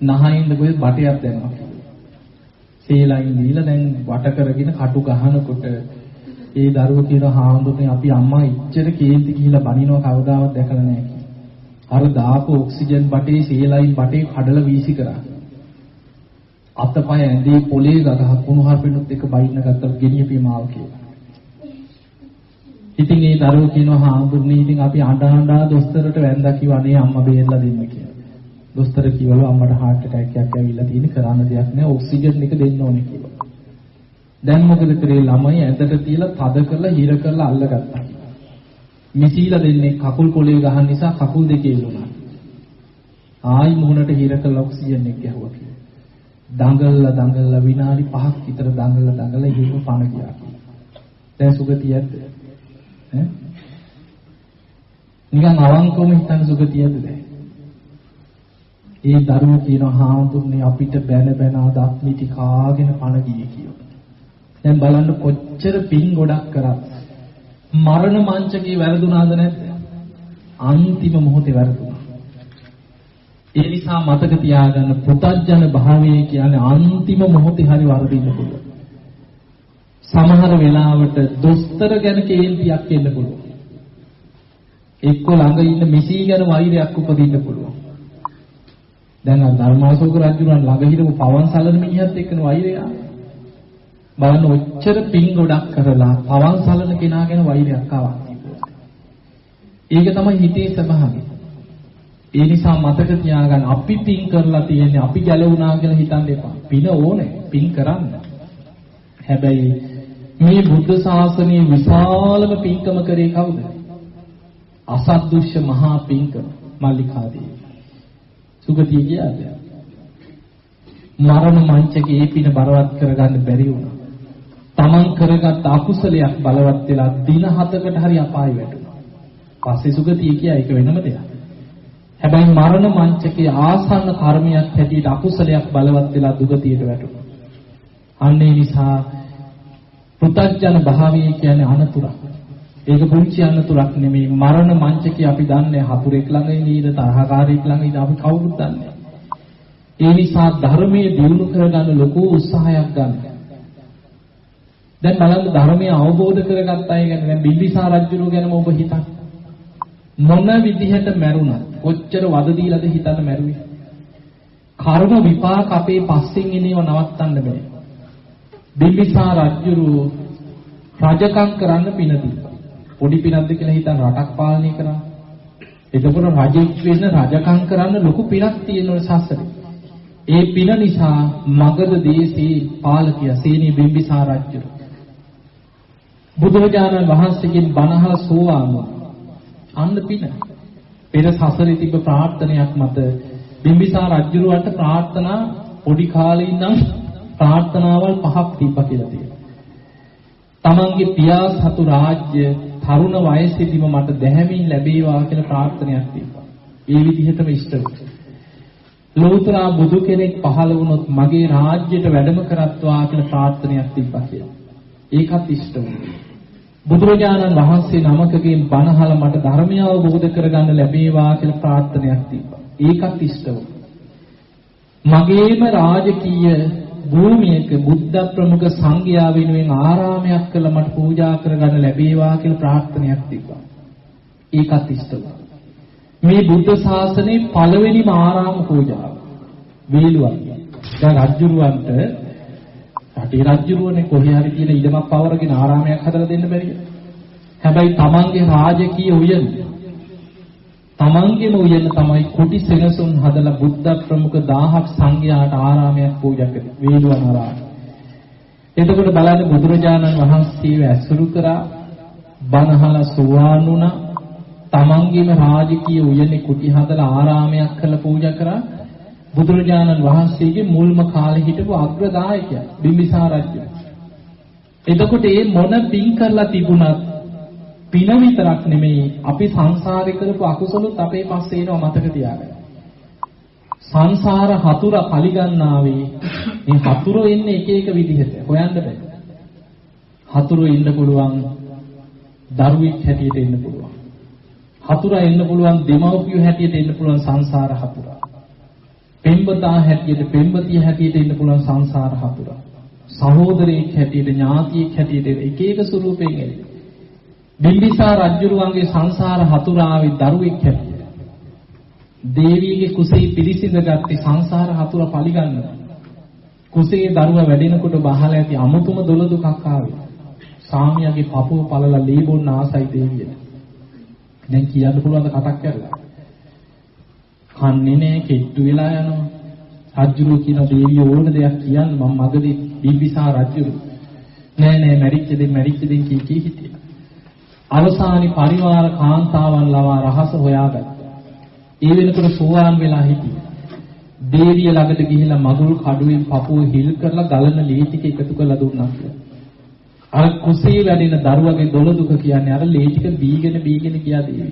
S1: නහයින්ද කොහෙද බටයක් දැම්මා. සීලයින් දීලා දැන් වට කරගෙන කටු ගහනකොට ඒ දරුවෝ කියන හාමුදුරනේ අපි අම්මා ඉච්චර කේන්ති ගිහිලා බනිනවා කවදාවත් දැකලා නැහැ කියලා. අර දාපු ඔක්සිජන් බටේ සීලයින් බටේ කඩලා වීසි කරා. අතපය ඇඳේ පොලේ ගගහ කුණු හarpෙනුත් එක බයින්න ගත්තා ගෙනියපිය මාව කියලා. ඉතින් ඒ දරුවෝ කියනවා හාමුදුරනේ ඉතින් අපි අඬ දොස්තරට වැන්දා කිව්වා අනේ අම්මා බේරලා දෙන්න කියලා. දොස්තර කිව්වලු අම්මට heart attack එකක් ඇවිල්ලා තියෙන කරන්න දෙයක් නැහැ ඔක්සිජන් එක දෙන්න ඕනේ කියලා. දැන් මොකද කරේ ළමයි ඇඳට තියලා තද කරලා හිර කරලා අල්ලගත්තා. මිසීලා දෙන්නේ කකුල් පොලේ ගහන නිසා කකුල් දෙකේ වුණා. ආයි මුහුණට හිර කරලා ඔක්සිජන් එක ගැහුවා කියලා. දඟලලා විනාඩි 5ක් විතර දඟලලා එහෙම පණ ගියා. දැන් සුගතියද? ඈ? නිකන් අවංකවම හිතන සුගතියද දැන්? ඒ දරුවෝ කියනවා හාමුදුරනේ අපිට බැන ආද අත්මිටි කාගෙන පණ ගියේ කියලා. දැන් බලන්න කොච්චර පින් ගොඩක් කරත් මරණ මංචකේ වැරදුනාද නැද්ද? අන්තිම මොහොතේ වැරදුනා. ඒ නිසා මතක තියාගන්න පුතඥ භාවය කියන්නේ අන්තිම මොහොතේ හරි වරදින්න පුළුවන්. සමහර වෙලාවට දොස්තර ගැන කේන්තියක් එන්න පුළුවන්. එක්ක ළඟ ඉන්න මිසී ගැන වෛරයක් උපදින්න පුළුවන්. දැන් ධර්මාශෝක රජුණන් ළඟ හිටපු පවන් සලන මිනිහත් එක්කන වෛරය ආවේ. බලන්න ඔච්චර පින් ගොඩක් කරලා පවන් සලන කෙනා ගැන වෛරයක් ආවා. ඒක තමයි හිතේ ස්වභාවය. ඒ නිසා මතක තියාගන්න අපි පින් කරලා තියෙන්නේ අපි ගැලවුණා කියලා හිතන්න එපා. පින ඕනේ පින් කරන්න. හැබැයි මේ බුද්ධ ශාසනයේ විශාලම පින්කම කරේ කවුද? අසද්දුෂ්‍ය මහා පින්කම මල්ලිකාදී. සුගතිය කියන්නේ මරණ මංචකේ ඒ පින බලවත් කරගන්න බැරි වුණා. තමන් කරගත් අකුසලයක් බලවත් වෙලා දින 7කට හරි අපාය වැටුණා. පස්සේ සුගතිය කිය ඒක වෙනම දෙයක්. හැබැයි මරණ මංචකේ ආසන්න කර්මයක් හැටියට අකුසලයක් බලවත් වෙලා දුගතියට වැටුණා. අන්න ඒ නිසා පුතඥ භාවය කියන්නේ අනතුරක්. ඒක පුංචි අනතුරක් නෙමෙයි. මරණ මංචකේ අපි දන්නේ හතුරෙක් ළඟ ඉඳීද තරහකාරයෙක් ළඟ ඉඳ අපි කවුරුත් දන්නේ. ඒ නිසා ධර්මයේ දියුණු කරගන්න ලොකු උත්සාහයක් ගන්න. දැන් බලන්න ධර්මය අවබෝධ කරගත්ත අය ගැන දැන් බිම්බිසාර රජුගේ ගැනම ඔබ හිතන්න. මොන විදිහට මැරුණත් කොච්චර වද දීලාද හිතන්න මැරුවේ. කර්ම විපාක අපේ පස්සෙන් එනේව නවත්තන්න බෑ. බිම්බිසාර රජු රජකම් කරන්න පින දීලා. පොඩි පිනක්ද කියලා හිතන රටක් පාලනය කරා. එතකොට රජෙක් වෙන්න රජකම් කරන්න ලොකු පිනක් තියෙන ශාස්ත්‍රය. ඒ පින නිසා මගධ දේශේ පාලකයා සේනී බිම්බිසාර රජු බුදුරජාණන් වහන්සේගෙන් බණහල සෝවාන් වුණා. අන්න පින. පෙර සසරේ තිබ්බ ප්‍රාර්ථනයක් මත බිම්බිසාර රජුට ප්‍රාර්ථනා පොඩි කාලේ ඉඳන් ප්‍රාර්ථනාවල් 5ක් තිබ්බා කියලා තියෙනවා. තමන්ගේ පියා සතු රාජ්‍ය තරුණ වයසේදීම මට දැහැමින් ලැබේවා කියලා ප්‍රාර්ථනයක් තිබ්බා. ඒ විදිහටම ඉෂ්ට වුණා. ලෝතර බුදු කෙනෙක් පහළ වුණොත් මගේ රාජ්‍යයට වැඩම කරත්වා කියලා ප්‍රාර්ථනයක් තිබ්බා කියලා. ඒකත් ඉෂ්ට වුණා. බුදුරජාණන් වහන්සේ නමකගෙන් බණහල මට ධර්මය අවබෝධ කරගන්න ලැබේවා කියලා ප්‍රාර්ථනයක් තිබ්බා. ඒකත් ඉෂ්ට වුණා. මගේම රාජකීය භූමියක බුද්ධ ප්‍රමුඛ සංඝයා වෙනුවෙන් ආරාමයක් කළ මට පූජා කරගන්න ලැබේවා කියලා ප්‍රාර්ථනයක් තිබ්බා. ඒකත් ඉෂ්ට වුණා. මේ බුද්ධ ශාසනයේ පළවෙනිම ආරාම පූජාව වේලුවක්. දැන් රජුරවන්ට රටේ රජුරවනේ කොහේ හරි තියෙන ඉඩමක් පවරගෙන ආරාමයක් හදලා දෙන්න බැරිද? හැබැයි තමන්ගේ රාජකීය උයන තමන්ගේම උයන තමයි කුටි සෙනසුන් හදලා බුද්ධ ප්‍රමුඛ 1000ක් සංඝයාට ආරාමයක් පූජා කරේ වේලුවන ආරාමය. එතකොට බලන්න බුදුරජාණන් වහන්සේව ඇසුරු කරා බණහල සෝවාන් වුණා. තමන්ගේම රාජකීය උයනේ කුටි හදලා ආරාමයක් කරලා පූජා කරා. බුදුරජාණන් වහන්සේගේ මුල්ම කාලේ හිටපු අග්‍රදායකයා බිම්බිසාර රජු. එතකොට මේ මොන පින් කරලා තිබුණත් පින විතරක් නෙමෙයි අපි සංසාරේ කරපු අකුසලුත් අපේ පස්සේ එනවා මතක තියාගන්න. සංසාර හතුර පරිගන්නාවේ මේ හතුරු එන්නේ එක එක විදිහට හොයන්න බෑ. හතුරු ඉන්න පුළුවන් දරුවෙක් හැටියට ඉන්න පුළුවන්. හතුරා එන්න පුළුවන් දෙමව්පියෝ හැටියට එන්න පුළුවන් සංසාර හතුරා. පෙම්වතා හැටියට පෙම්වතිය හැටියට එන්න පුළුවන් සංසාර හතුරා. සහෝදරයෙක් හැටියට ඥාතියෙක් හැටියට එක එක ස්වරූපයෙන් එන්නේ. බිම්බිසාර රජුරුවන්ගේ සංසාර හතුරාවේ දරුවෙක් හැටියට. දේවියගේ කුසේ පිළිසිඳගත්තේ සංසාර හතුර පරිගන්නවා. කුසේ දරුවා වැඩෙනකොට බහලා ඇති අමුතුම දොළදුකක් ආවේ. සාමියාගේ පපුව පළලා ලී බොන්න ආසයි දේවියට. දැන් කියන්න පුළුවන් ද කටක් කරලා. කන්නේ නෑ කෙට්ටු වෙලා යනවා. රජුරු කියන දේවිය ඕන දෙයක් කියන්න මම මගදී බිම්බිසාර රජුරු. නෑ මැරිච්ච දෙන් කී හිටියා. අවසානයේ පරිවාර කාන්තාවන් ලවා රහස හොයාගත්තා. ඒ වෙනකොට සෝවාන් වෙලා හිටියා. දේවිය ළඟට ගිහිල්ලා මගුල් කඩුවෙන් පපුව හිල් කරලා ගලන ලී ටික එකතු කරලා දුන්නා කියලා. අර කුසේ වැඩෙන දරුවගේ දොළදුක කියන්නේ අර ලී ටික බීගෙන ගියා දේවිය.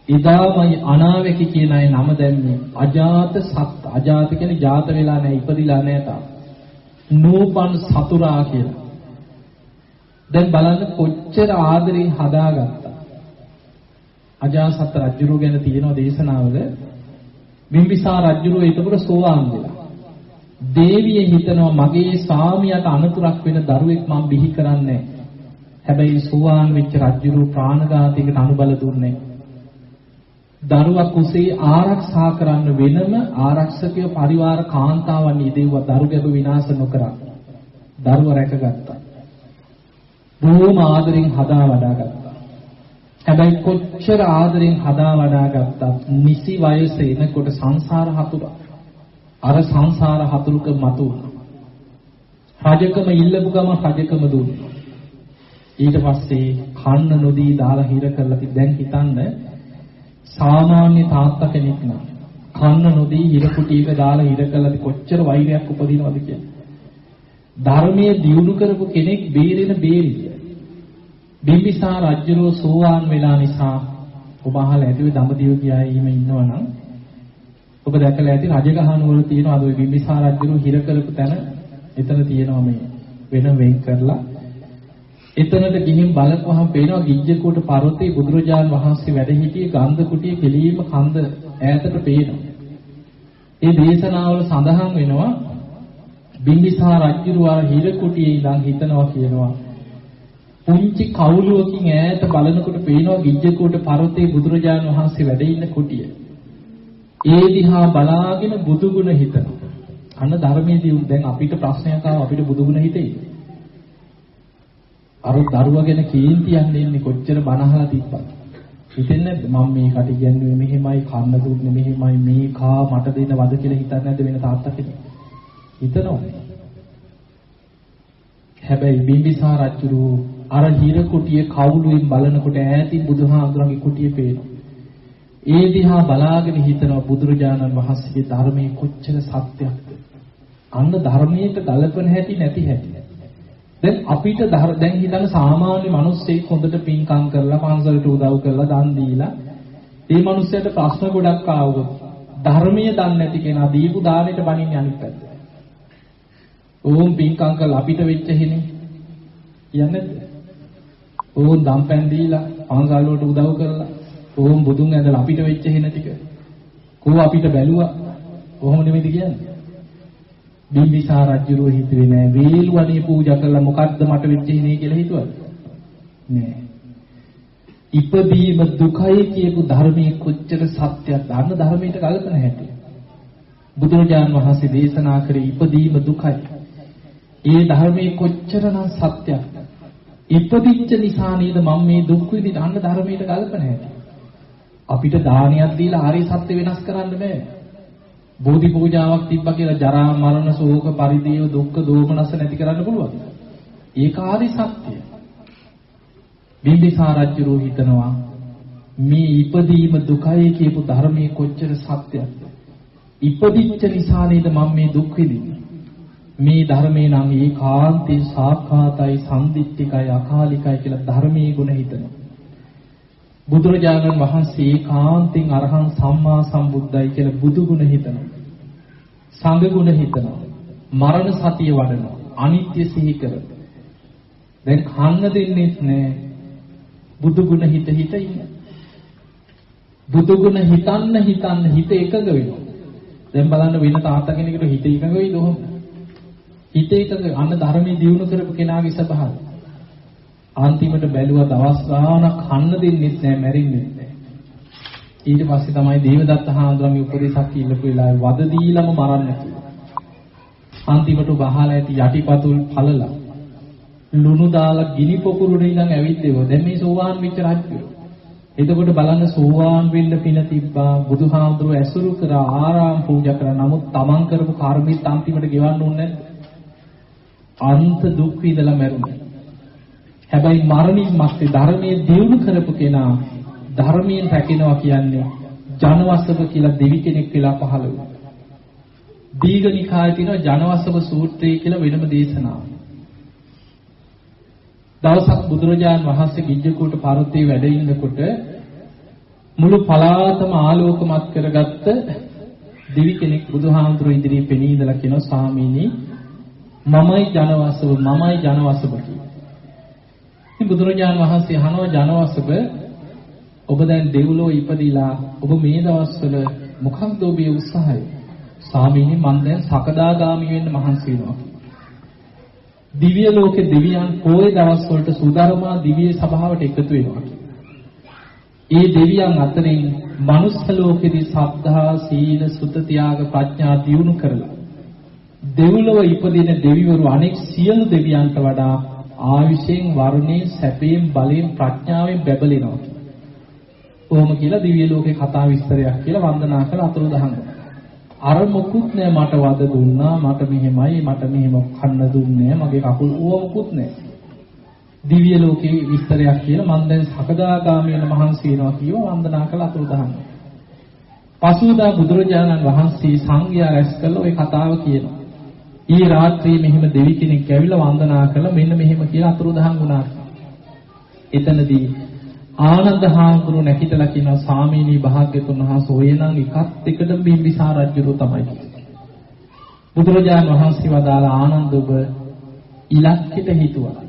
S1: එදාමයි අනාවැකි කියන අය නම දැම්මේ අජාත සත්. අජාත කියන්නේ ජාත වෙලා නැහැ, ඉපදිලා නැහැ තාම. නූපන් සතුරා කියලා. දැන් බලන්න කොච්චර ආදරෙන් හදාගත්තා. අජාසත් රජුරු ගැන තියෙන දේශනාවල බිම්බිසාර රජුරු ඒකවල සෝවාන් වෙලා. දේවිය හිතනවා මගේ ස්වාමියාට අනතුරක් වෙන දරුවෙක් මම බිහි කරන්නේ. හැබැයි සෝවාන් වෙච්ච රජුරු ප්‍රාණඝාතයකට අනුබල දුන්නේ. දරුවා කුසේ ආරක්ෂා කරන්න වෙනම ආරක්ෂකයෝ පරිවාර කාන්තාවන් ඉදෙව්වා දරු ගැබ විනාශ නොකරා. දරුවා රැකගත්තා. බොහොම ආදරෙන් හදා වඩා ගත්තා. හැබැයි කොච්චර ආදරෙන් හදා වඩා ගත්තත් නිසි වයස එනකොට සංසාර හතුරා. අර සංසාර හතුරුක මතු රජකම ඉල්ලපු ගම රජකම දුන්නා. ඊට පස්සේ කන්න නොදී දාලා හිර කරලා දැන් හිතන්න සාමාන්‍ය තාත්තා කෙනෙක් නම් කන්න නොදී හිර කුටියක දාලා හිර කරලා කොච්චර වෛරයක් උපදිනවද කියන්නේ. ධර්මයේ දියුණු කරපු කෙනෙක් බේරිය. බිම්බිසාර රජුරෝ සෝවාන් වෙලා නිසා ඔබ අහලා ඇති ඔය දඹදිව කියායේ ඉම ඉන්නවනම් ඔබ දැකලා ඇති රජගහ නුවර තියෙන අද ඔය බිම්බිසාර රජුරෝ හිර කරපු තැන එතන තියෙනවා මේ වෙන කරලා එතනට ගිහින් බලපුවහම පේනවා ගිජ්ජකෝට පර්වතයේ බුදුරජාන් වහන්සේ වැඩ සිටියේ ගන්ධ කුටිය කෙලීම කන්ද ඈතට පේනවා. ඒ දේශනාවල සඳහන් වෙනවා බිම්බිසාර රජුරෝ අර හිර කුටියේ ඉඳන් හිතනවා කියනවා පුංචි කවුලුවකින් ඈත බලනකොට පේනවා ගිජ්ජකෝට පර්වතයේ බුදුරජාන් වහන්සේ වැඩ ඉන්න කුටිය. ඒ දිහා බලාගෙන බුදුගුණ හිතනවා. අන්න ධර්මයේදී දැන් අපිට ප්‍රශ්නයක් ආව අපිට බුදුගුණ හිතෙයි. අර දරුවා ගැන කේන්තියක් දෙන්නේ කොච්චර බනහලා තිබ්බත්. හිතෙන්නේ නැද්ද මම මේ කට කියන්නේ මෙහෙමයි කන්න දුන්නේ මෙහෙමයි මේ කා මට දෙන්න වද කියලා හිතන්නේ නැද්ද වෙන තාත්තා කෙනෙක්? හිතනවා. හැබැයි බිම්බිසාර රජුරු අර හිර කුටිය කවුළුවෙන් බලනකොට ඈතින් බුදුහාමුදුරන්ගේ කුටිය පේනවා. ඒ දිහා බලාගෙන හිතනවා බුදුරජාණන් වහන්සේගේ ධර්මයේ කොච්චර සත්‍යයක්ද. අන්න ධර්මයට ගලපන හැටි නැති හැටි. දැන් අපිට දැන් හිතන්න සාමාන්‍ය මිනිස්සෙක් හොඳට පින්කම් කරලා පන්සලට උදව් කරලා දන් දීලා ඒ මිනිස්සයාට ප්‍රශ්න ගොඩක් ආවොත් ධර්මයේ දන්නේ නැති කෙනා දීපු දානෙට බණින්නේ අනිත් පැත්ත. ඕම් පින්කම් කරලා අපිට වෙච්ච හිනේ කියන්නේ ඕම් දම්පැන් දීලා පන්සල් වලට උදව් කරලා ඕම් බුදුන් ඇඳලා අපිට වෙච්ච හින ටික කෝ අපිට බැලුවා කොහොම නෙමෙයිද කියන්නේ. බිම්බිසාර රජුරෝ හිතුවේ නෑ වේල්වණේ පූජා කළා මොකද්ද මට වෙච්ච හිනේ කියලා හිතුවද නෑ. ඉපදීම දුකයි කියපු ධර්මයේ කොච්චර සත්‍යයක්ද අන්න ධර්මයට කල්පන හැටි. බුදුරජාන් වහන්සේ දේශනා කරේ ඉපදීම දුකයි. ඒ ධර්මයේ කොච්චරනම් සත්‍යයක්ද. ඉපදිච්ච නිසා නේද මම මේ දුක් විඳින්න අන්න ධර්මයට කල්පන හැටි. අපිට දානයක් දීලා ආර්ය සත්‍ය වෙනස් කරන්න බෑ. බෝධි පූජාවක් තිබ්බා කියලා ජරා මරණ ශෝක පරිදේව දුක්ඛ දෝමනස නැති කරන්න පුළුවන්. ඒක ආදි සත්‍යය. බිම්බිසාර රජුරෝ හිතනවා මේ ඉපදීම දුකයි කියපු ධර්මයේ කොච්චර සත්‍යයක්ද. ඉපදිච්ච නිසා නේද මම මේ දුක් විඳින්නේ. මේ ධර්මේ නම් ඒකාන්තේ සාක්ඛාතයි සම්දිත්තිකයි අකාලිකයි කියලා ධර්මයේ ගුණ හිතනවා. බුදුරජාණන් වහන්සේ ඒකාන්තෙන් අරහං සම්මා සම්බුද්දයි කියලා බුදු ගුණ හිතනවා. සංඝ ගුණ හිතනවා. මරණ සතිය වඩනවා. අනිත්‍ය සිහි කරනවා. දැන් කන්න දෙන්නෙත් නෑ. බුදු ගුණ හිත ඉන්න. බුදු ගුණ හිතන්න හිත එකඟ වෙනවා. දැන් බලන්න වෙන තාත්තා කෙනෙකුට හිත එකඟ වෙයිද ඔහොම? හිතේ එකඟ අන්න ධර්මයේ දියුණු කරපු කෙනාගේ ස්වභාවය. අන්තිමට බැලුවා දවස් ගාණක් කන්න දෙන්නෙත් නැහැ, මැරෙන්නෙත් නැහැ. ඊට පස්සේ තමයි දේවදත්ත හාමුදුරන්ගේ උපදේශක් ඉල්ලපු වෙලාවේ වද දීලම මරන්න කිව්වා. අන්තිමට බහලා ඇති යටිපතුල් පළලා ලුණු දාලා ගිනි පොකුරුනේ ඉඳන් ඇවිද්දේව. දැන් මේ සෝවාන් වෙච්ච රාජ්‍යය. එතකොට බලන්න සෝවාන් වෙන්න පින තිබ්බා. බුදුහාමුදුරුවෝ ඇසුරු කරා, ආරාම පූජා කරා. නමුත් තමන් කරපු කර්මෙත් අන්තිමට ගෙවන්න ඕනේ නැද්ද? අන්ත දුක් විඳලා මැරුණා. හැබැයි මරණින් මත්තේ ධර්මයේ දියුණු කරපු කෙනා ධර්මයෙන් රැකෙනවා කියන්නේ ජනවසව කියලා දෙවි කෙනෙක් වෙලා පහළ වුණා. දීඝනිකායේ තියෙන ජනවසව සූත්‍රය කියලා වෙනම දේශනාවක්. දවසක් බුදුරජාන් වහන්සේ ගිජ්ජකූට පර්වතයේ වැඩ ඉන්නකොට මුළු පළාතම ආලෝකමත් කරගත්ත දෙවි කෙනෙක් බුදුහාමුදුරුවෝ ඉදිරියේ පෙනී ඉඳලා කියනවා ස්වාමීනි මමයි ජනවසව කියලා. ඉතින් බුදුරජාන් වහන්සේ අහනවා ජනවසව ඔබ දැන් දෙව්ලොව ඉපදිලා ඔබ මේ දවස්වල මොකක්ද ඔබේ උත්සාහය? ස්වාමීනි මම දැන් සකදාගාමි වෙන්න මහන්සි වෙනවා. දිව්‍ය ලෝකේ දෙවියන් පොයේ දවස් වලට සුධර්මා දිව්‍ය සභාවට එකතු වෙනවා. ඒ දෙවියන් අතරින් මනුස්ස ලෝකෙදී සද්ධා, සීල, සුත, ත්‍යාග, ප්‍රඥා දියුණු කරලා දෙව්ලොව ඉපදින දෙවිවරු අනෙක් සියලු දෙවියන්ට වඩා ආයුෂයෙන්, වර්ණයෙන්, සැපයෙන්, බලයෙන්, ප්‍රඥාවෙන් බැබලෙනවා. කොහොම කියලා දිව්‍ය ලෝකේ කතා විස්තරයක් කියලා වන්දනා කරලා අතුරුදහන්. අර මොකුත් නෑ මට වද දුන්නා, මට මෙහෙමයි, මට මෙහෙම කන්න දුන්නේ නෑ, මගේ කකුල් ඕව මොකුත් නෑ. දිව්‍ය ලෝකේ විස්තරයක් කියලා මම දැන් සකදාගාමී වෙන මහන්සි වෙනවා කියලා වන්දනා කරලා අතුරුදහන්. පසුදා බුදුරජාණන් වහන්සේ සංඝයා රැස් කළ ওই කතාව කියනවා. ඊ රාත්‍රියේ මෙහෙම දෙවි කෙනෙක් ඇවිල්ලා වන්දනා කළා මෙන්න මෙහෙම කියලා අතුරුදහන් වුණා. එතනදී ආනන්ද හාමුදුරුවෝ නැකිටලා කියනවා ස්වාමීනි භාග්‍යතුන් වහන්සේ ඔය නම් එකත් එකටම බිම්බිසාර රජුරෝ තමයි කියන්නේ. බුදුරජාණන් වහන්සේ වදාළ ආනන්ද ඔබ ඉලක්කයට හිතුවා.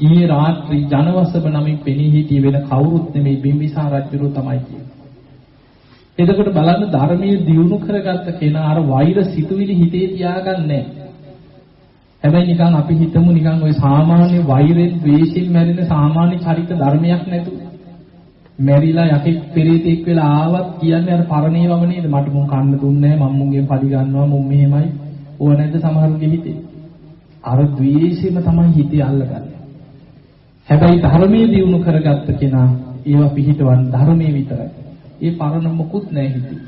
S1: ඊ රාත්‍රී ජනවසබ නමින් පෙනී හිටිය වෙන කවුරුත් නෙමෙයි බිම්බිසාර රජුරෝ තමයි කියන්නේ. එතකොට බලන්න ධර්මයේ දියුණු කරගත්ත කෙනා අර වෛර සිතුවිලි හිතේ තියාගන්නේ. හැබැයි නිකන් අපි හිතමු නිකන් ওই සාමාන්‍ය වෛරෙන් ද්වේෂයෙන් මැරෙන සාමාන්‍ය චරිත ධර්මයක් නැතුව මැරිලා යකෙක් පෙරේතෙක් වෙලා ආවත් කියන්නේ අර පරණේවම නේද මට මුන් කන්න දුන්නේ නැහැ මම මුන්ගෙන් පඩි ගන්නවා මුන් මෙහෙමයි ඕව නැද්ද සමහරුගේ හිතේ අර ද්වේෂෙම තමයි හිතේ අල්ලගන්නේ. හැබැයි ධර්මයේ දියුණු කරගත්ත කෙනා ඒවා පිළිහිටවන් ධර්මයේ විතරයි. ඒ පරණ මොකුත් නැහැ හිතේ.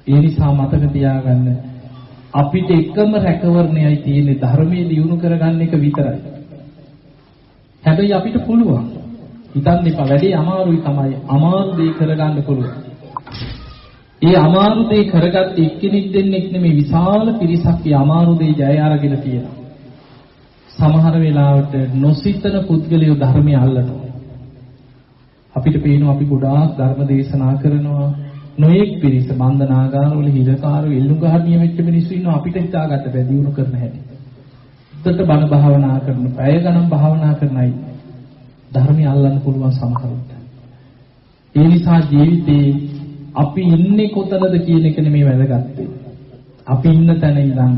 S1: ඒ නිසා මතක තියාගන්න අපිට එකම රැකවරණයයි තියෙන්නේ ධර්මයේ දියුණු කරගන්න එක විතරයි. හැබැයි අපිට පුළුවන්. හිතන්න එපා වැඩි අමාරුයි තමයි. අමාරු දේ කරගන්න පුළුවන්. ඒ අමාරු දේ කරගත් එක්කෙනෙක් දෙන්නෙක් නෙමෙයි විශාල පිරිසක් ඒ අමාරු දේ ජය අරගෙන තියෙනවා. සමහර වෙලාවට නොසිතන පුද්ගලයෝ ධර්මයේ අල්ලනවා. අපිට පේනවා අපි ගොඩාක් ධර්ම දේශනා කරනවා. නොඑක් පිරිස බන්ධනාගාරවල හිරකාරව එල්ලුගහණිය වෙච්ච මිනිස්සු ඉන්නවා අපිට හිතාගන්න බැහැ දිනු කරන හැටි. උත්තර බණ භාවනා කරන, පැය ගණන් භාවනා කරන අය ධර්මය අල්ලන්න පුළුවන් සමහරුන්ට. ඒ නිසා ජීවිතේ අපි ඉන්නේ කොතනද කියන එක නෙමෙයි වැදගත්. අපි ඉන්න තැන ඉඳන්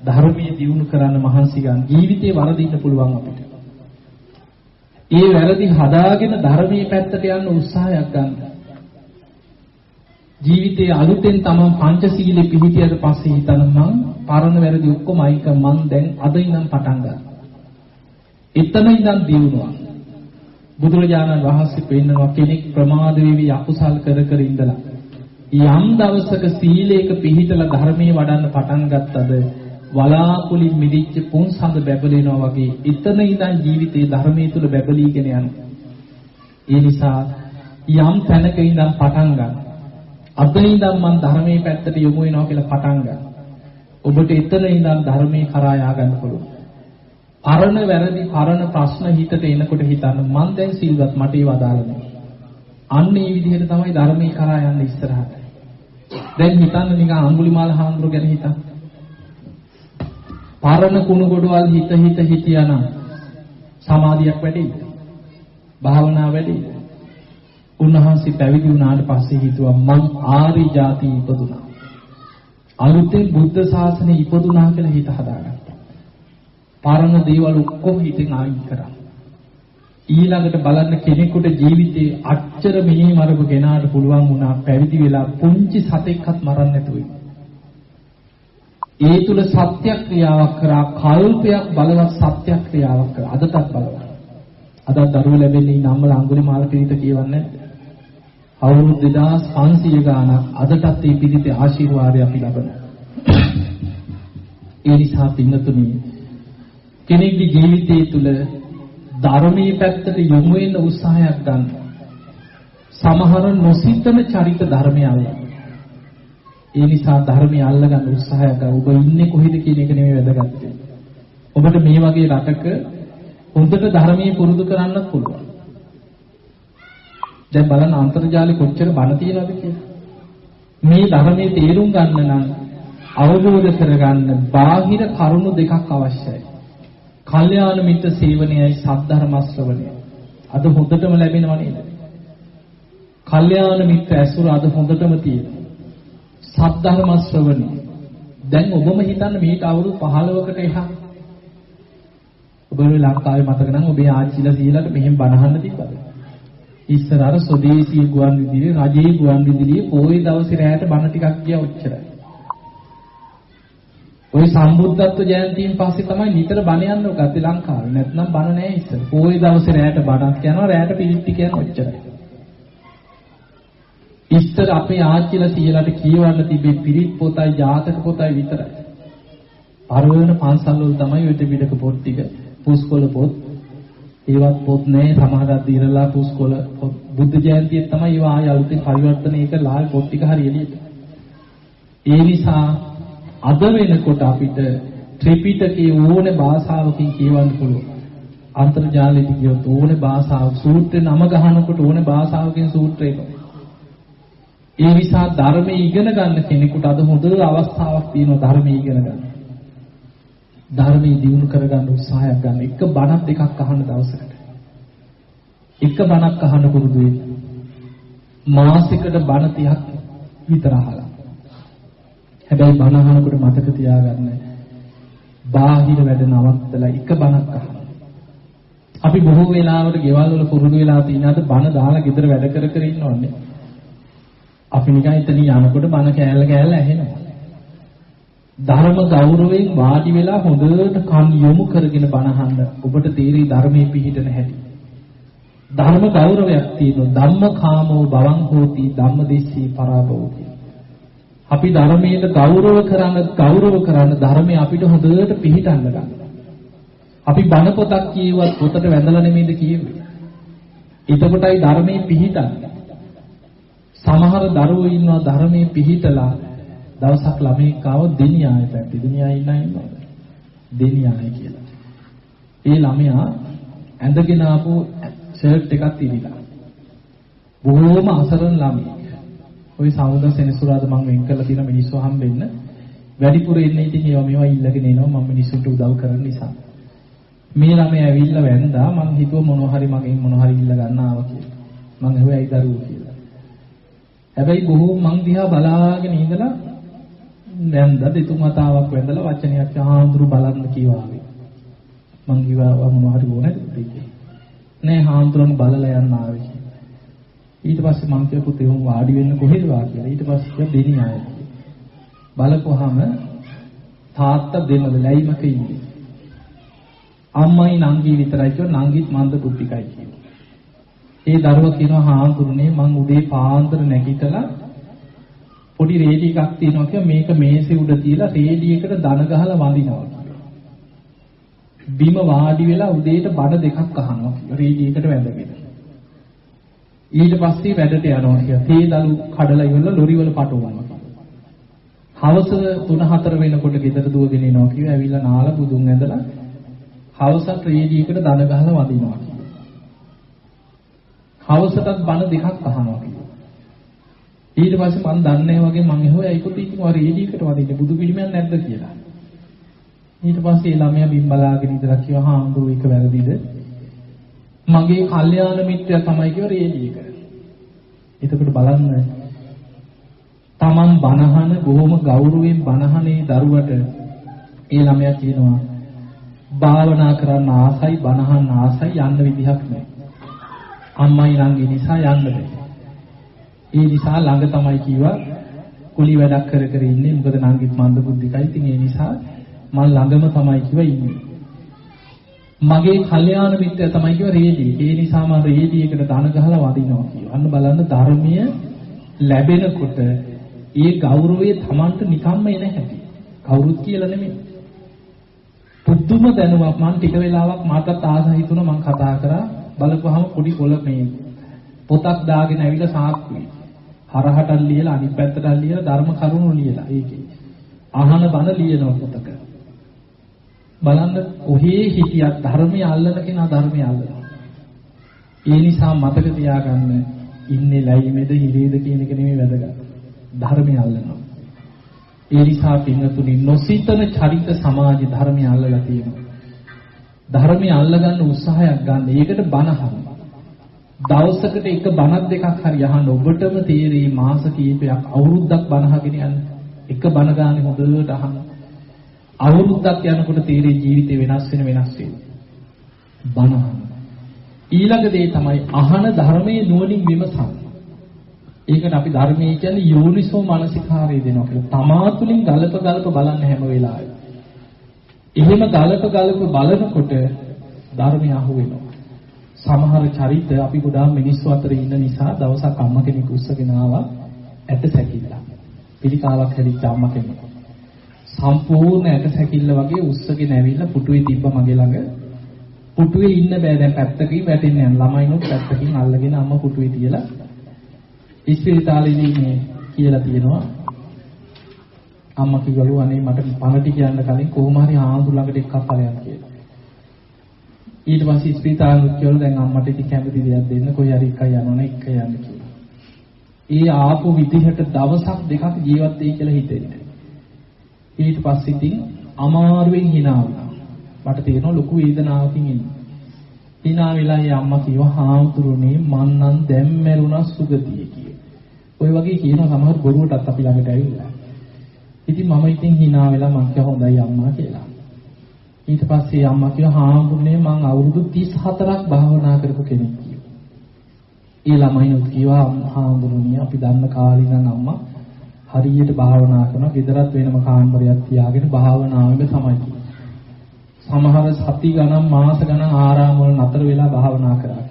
S1: ධර්මයේ දියුණු කරන්න මහන්සි ගන්න. ජීවිතේ වරදින්න පුළුවන් අපිට. ඒ වැරදි හදාගෙන ධර්මයේ පැත්තට යන්න උත්සාහයක් ගන්න. ජීවිතයේ අලුතෙන් තමන් පංචශීලයේ පිළිපිටියට පස්සේ හිතන මං පරණ වැරදි ඔක්කොම අයින් කර මං දැන් අද ඉඳන් පටන් ගන්නවා. එතන ඉඳන් දියුණුවා. බුදුරජාණන් වහන්සේ පෙන්නනවා කෙනෙක් ප්‍රමාද වෙවි අකුසල් කර කර ඉඳලා යම් දවසක සීලයක පිළිහිටලා ධර්මයේ වඩන්න පටන් ගත්තද වලාකුලින් මිදිච්ච පුන්සඳ බැබලෙනවා වගේ එතන ඉඳන් ජීවිතේ ධර්මයේ තුල බැබලීගෙන යනවා. ඒ නිසා යම් තැනක ඉඳන් පටන් ගන්න අද ඉඳන් මම ධර්මයේ පැත්තට යොමු වෙනවා කියලා පටන් ගන්න. ඔබට එතන ඉඳන් ධර්මයේ කරා යා ගන්න පුළුවන්. පරණ වැරදි පරණ ප්‍රශ්න හිතට එනකොට හිතන්න මම දැන් සිල්වත් මට ඒව අදාළ නැහැ. අන්න ඒ විදිහට තමයි ධර්මයේ කරා යන්න ඉස්සරහට. දැන් හිතන්න නිකන් අඟුලිමාල හාමුදුරුවෝ ගැන හිතන්න. පරණ කුණු ගොඩවල් හිතියානම් සමාධියක් වැඩිද? භාවනාව වැඩිද? උන්වහන්සේ පැවිදි වුණාට පස්සේ හිතුවා මං ආර්ය ජාති ඉපදුනා. අලුතෙන් බුද්ධ ශාසනය ඉපදුනා කියලා හිත හදාගත්තා. පරණ දේවල් ඔක්කොම හිතෙන් අයින් කරා. ඊළඟට බලන්න කෙනෙකුට ජීවිතේ අච්චර මිනී මරපු කෙනාට පුළුවන් වුණා පැවිදි වෙලා පුංචි සතෙක්වත් මරන්න නැතුව. ඒ තුල සත්‍යක්‍රියාවක් කරා කල්පයක් බලවත් සත්‍යක්‍රියාවක් කරා. අදටත් බලවත්. අද දරුවෝ ලැබෙන්නේ නම්මල අඟුලිමාල පිරිත කියවන්නේ. අවුරුදු 2500 ගාණක් අදටත් මේ පිරිතේ ආශිර්වාදය අපි ලබනවා. ඒ නිසා පින්නතුනි කෙනෙකුගේ ජීවිතය තුළ ධර්මයේ පැත්තට යොමු වෙන්න උත්සාහයක් ගන්න. සමහර නොසිතන චරිත ධර්මය අල්ලන. ඒ නිසා ධර්මය අල්ලගන්න උත්සාහය ගන්න. ඔබ ඉන්නේ කොහෙද කියන එක නෙමෙයි වැදගත්. ඔබට මේ වගේ රටක හොඳට ධර්මයේ පුරුදු කරන්නත් පුළුවන්. දැන් බලන්න අන්තර්ජාලෙ කොච්චර බණ තියෙනවද කියලා. මේ ධර්මයේ තේරුම් ගන්න නම් අවබෝධ කරගන්න බාහිර කරුණු දෙකක් අවශ්‍යයි. කල්යාණ මිත්‍ර සේවනයයි සද්ධර්ම ශ්‍රවණය. අද හොඳටම ලැබෙනව නේද? කල්යාණ මිත්‍ර ඇසුර අද හොඳටම තියෙනවා. සද්ධර්ම ශ්‍රවණය. දැන් ඔබම හිතන්න මේක අවුරුදු 15කට එහා ඔබ ලංකාවේ මතක නම් ඔබේ ආච්චිලා සීලාට මෙහෙම බණහන්න තිබ්බද? ඉස්සර අර ස්වදේශීය ගුවන් විදුලියේ රජයේ ගුවන් විදුලියේ පොයේ දවසේ රැයට බණ ටිකක් ගියා ඔච්චරයි. ওই සම්බුද්ධත්ව ජයන්තියෙන් පස්සේ තමයි නිතර බණ යන්න ගත්තේ ලංකාවේ. නැත්නම් බණ නැහැ ඉස්සර. පොයේ දවසේ රැයට බණක් යනවා, රැයට පිළිප්පි කියනවා ඔච්චරයි. ඉස්සර අපේ ආච්චිලා සීලාට කියවන්න තිබේ පිරිත් පොතයි ජාතක පොතයි විතරයි. පරවන පන්සල් වල තමයි ඔය ත්‍රිපිටක පොත් ටික, පුස්කොළ පොත්, ඒවත් පොත් නැහැ සමහරක් දිරලා පුස්කොළ පොත්. බුද්ධ ජයන්තියේ තමයි ඒවා ආය අලුතෙන් පරිවර්තනය කරලා පොත් ටික හරි එළියට. ඒ නිසා අද වෙනකොට අපිට ත්‍රිපිටකයේ ඕනේ භාෂාවකින් කියවන්න පුළුවන්. අන්තර්ජාලෙට ගියොත් ඕනේ භාෂාව සූත්‍රේ නම ගහනකොට ඕනේ භාෂාවකින් සූත්‍රේ එනවා. ඒ නිසා ධර්මයේ ඉගෙන ගන්න කෙනෙකුට අද හොඳ අවස්ථාවක් තියෙනවා ධර්මයේ ඉගෙන ගන්න. ධර්මයේ දියුණු කරගන්න උත්සාහයක් ගන්න. එක බණක් දෙකක් අහන්න දවසකට. එක බණක් අහන්න පුරුදු වෙන්න. මාසෙකට බණ 30ක් විතර අහලා. හැබැයි බණ අහනකොට මතක තියාගන්න බාහිර වැඩ නවත්තලා එක බණක් අහන්න. අපි බොහෝ වෙලාවට ගෙවල් වල පුරුදු වෙලා තියෙනාට බණ දාලා ගෙදර වැඩ කර කර ඉන්නවන්නේ. අපි නිකන් ඉතින් යනකොට බණ කෑල්ල කෑල්ල ඇහෙනවා. ධර්ම ගෞරවයෙන් වාඩි වෙලා හොඳට කන් යොමු කරගෙන බණ අහන්න ඔබට තේරෙයි ධර්මයේ පිහිටන හැටි. ධර්ම ගෞරවයක් තියෙනවා. ධම්මකාමෝ භවං හෝති ධම්මදෙස්සී පරාභවති. අපි ධර්මයට ගෞරව කරන ධර්මය අපිට හොඳට පිහිටන්න ගන්න. අපි බණ පොතක් කියුවත් පොතට වැඳලා නෙමෙයිද කියෙන්නේ. එතකොටයි ධර්මයේ පිහිටන්නේ. සමහර දරුවෝ ඉන්නවා ධර්මයේ පිහිටලා දවසක් ළමෙක් ආව දෙනියාය පැත්තේ. දෙනියාය ඉන්නවද? දෙනියාය කියලා. ඒ ළමයා ඇඳගෙන ආපු ෂර්ට් එකක් ඉරිලා. බොහොම අසරණ ළමයි. ওই සමුදා සෙනසුරාද මම වෙන් කරලා තියෙන මිනිස්සු හම්බෙන්න වැඩිපුර එන්නේ ඉතින් මේවා ඉල්ලගෙන එනවා මම මිනිස්සුන්ට උදව් කරන නිසා. මේ ළමයා ඇවිල්ලා වැන්දා මං හිතුව මොනවා හරි මගෙන් මොනවා හරි ඉල්ල ගන්න ආවා කියලා. මං ඇහුවා ඇයි දරුවෝ කියලා. හැබැයි බොහෝ මං දිහා බලාගෙන ඉඳලා වැන්දා දෙතුන් වතාවක් වැන්දලා වචනයක් හාමුදුරු බලන්න කිව්වා. මං කිව්වා මොනවා හරි ඕනද කියලා. නෑ හාමුදුරන් බලලා යන්න ආවේ. ඊට පස්සේ මං කිව්වා පුතේ උන් වාඩි වෙන්න කොහෙද වා කියලා. ඊට පස්සේ දෙණි ආයෙ. බලපුවාම තාත්තා දෙමළ ලැයිමක ඉන්නේ. අම්මයි නංගි විතරයි කිව්වා නංගිත් මන්ද බුද්ධිකයි කිව්වා. ඒ දරුවා කියනවා හාමුදුරනේ මං උදේ පාන්දර නැගිටලා පොඩි රේඩි එකක් තියෙනවා කියලා මේක මේසේ උඩ තියලා රේඩි එකට දන ගහලා වඳිනවා කියලා. බිම වාඩි වෙලා උදේට බඩ දෙකක් අහනවා කියලා රේඩි එකට වැඳගෙන. ඊට පස්සේ වැඩට යනවා කියලා. තේ දළු කඩලා ඉවරලා ලොරි වල පටවනවා. හවස 3-4 වෙනකොට ගෙදර දුවගෙන එනවා කියලා ඇවිල්ලා නාලා බුදුන් ඇඳලා හවසට රේඩියකට දන ගහලා වදිනවා කියලා. හවසටත් බණ දෙකක් අහනවා කියලා. ඊට පස්සේ මම දන්නේ වගේ මං ඇහුවා ඒකත් ඉතින් ඔය රේඩියකට වදින්නේ බුදු පිළිමයක් නැද්ද කියලා. ඊට පස්සේ ළමයා බිම් බලාගෙන ඉඳලා කිව්වා හාමුදුරුවෝ ඒක වැරදිද? මගේ කල්යාණ මිත්‍රයා තමයි කිව්ව රේඩියක. එතකොට බලන්න තමන් බණහන බොහොම ගෞරවයෙන් බණහනේ දරුවට ඒ ළමයා කියනවා භාවනා කරන්න ආසයි, බණහන් ආසයි, යන්න විදිහක් නැහැ. අම්මයි ළඟ නිසා යන්න බෑ. ඒ නිසා ළඟ තමයි කිව්වා කුලි වැඩක් කර කර ඉන්නේ. මොකද නංගිත් මන්ද බුද්ධිකයි. ඉතින් ඒ නිසා මම ළඟම තමයි කිව්වා ඉන්නේ. මගේ කල්යාණ මිත්‍රයා තමයි කිව්වා රේදී. ඒ නිසා මම රේදීයකට දන ගහලා වදිනවා කිව්වා. අන්න බලන්න ධර්මීය ලැබෙනකොට ඒ ගෞරවය Tamanට නිකම්ම එන හැටි. කවුරුත් කියලා නෙමෙයි. පුදුම දැනුමක් මම ටික වෙලාවක් මාතත් ආස හිතුණා මම කතා කරා බලපුවාම පොඩි කොළ මේ පොතක් දාගෙන ඇවිල්ලා සාක්කුවේ. හරහටක් ලියලා අනිත් පැත්තට ලියලා ධර්ම කරුණු ලියලා ඒකේ. අහන බණ ලියනවා පොතක. බලන්න ඔහේ හිටියත් ධර්මය අල්ලන කෙනා ධර්මය අල්ලනවා. ඒ නිසා මතක තියාගන්න ඉන්නේ ලැයිමේද හිරේද කියන එක නෙමෙයි වැදගත්. ධර්මය අල්ලනවා. ඒ නිසා පින්තුනි නොසිතන චරිත සමාජ ධර්මය අල්ලලා තියෙනවා. ධර්මය අල්ලගන්න උත්සාහයක් ගන්න. ඒකට බණ අහන්න. දවසකට එක බණක් දෙකක් හරි අහන්න ඔබටම තේරෙයි මාස කීපයක් අවුරුද්දක් බණ අහගෙන යන්න. එක බණ ගානේ හොඳට අහන්න. අවුරුද්දක් යනකොට තේරෙයි ජීවිතේ වෙනස් වෙන. බණ අහන්න. ඊළඟ දේ තමයි අහන ධර්මයේ නුවණින් විමසන්න. ඒකට අපි ධර්මයේ කියන්නේ යෝනිසෝ මනසිකාරය දෙනවා කියලා. තමා තුළින් ගලප බලන්න හැම වෙලාවෙම. එහෙම ගලප බලනකොට ධර්මය අහු වෙනවා. සමහර චරිත අපි ගොඩාක් මිනිස්සු අතර ඉන්න නිසා දවසක් අම්මා කෙනෙක් උස්සගෙන ආවා ඇට සැකිල්ල. පිළිකාවක් හැදිච්ච අම්මා කෙනෙක්. සම්පූර්ණ ඇට සැකිල්ල වගේ උස්සගෙන ඇවිල්ලා පුටුවේ තිබ්බ මගේ ළඟ. පුටුවේ ඉන්න බෑ දැන් පැත්තකින් වැටෙන්න යන ළමයිනොත් පැත්තකින් අල්ලගෙන අම්මා පුටුවේ තියලා ඉස්පිරිතාලේදී මේ කියලා තියෙනවා. අම්මා කිව්වලු අනේ මට පණ ටික යන්න කලින් කොහොම හරි ආඳු ළඟට එක්ක ඵලයක් කියලා. ඊට පස්සේ ඉස්පිරිතාලෙත් කියලා දැන් අම්මට ඉති කැමති දෙයක් දෙන්න කොයි හරි එකයි යනවනේ එක යන්න කියලා. ඒ ආපු විදිහට දවසක් දෙකක් ජීවත් වෙයි කියලා හිතෙන්නේ. ඊට පස්සේ ඉතින් අමාරුවෙන් hina වුණා. මට තේරෙනවා ලොකු වේදනාවකින් ඉන්නේ. hina වෙලා ඒ අම්මා කිව්වා හාමුදුරනේ මං නම් දැන් මැරුණා සුගතිය කියලා. ඔය වගේ කියන සමහර බොරුවටත් අපි ළඟට ඇවිල්ලා. ඉතින් මම ඉතින් hina වෙලා මං කිව්වා හොඳයි අම්මා කියලා. ඊට පස්සේ අම්මා කිව්වා හාමුදුරනේ මං අවුරුදු 34ක් භාවනා කරපු කෙනෙක් කියලා. ඒ ළමයිනුත් කිව්වා හාමුදුරනේ අපි දන්න කාලේ ඉඳන් අම්මා හරියට භාවනා කරනවා. ගෙදරත් වෙනම කාමරයක් තියාගෙන භාවනාවෙම තමයි කිව්වා. සමහර සති ගණන් මාස ගණන් ආරාම වල නතර වෙලා භාවනා කරා.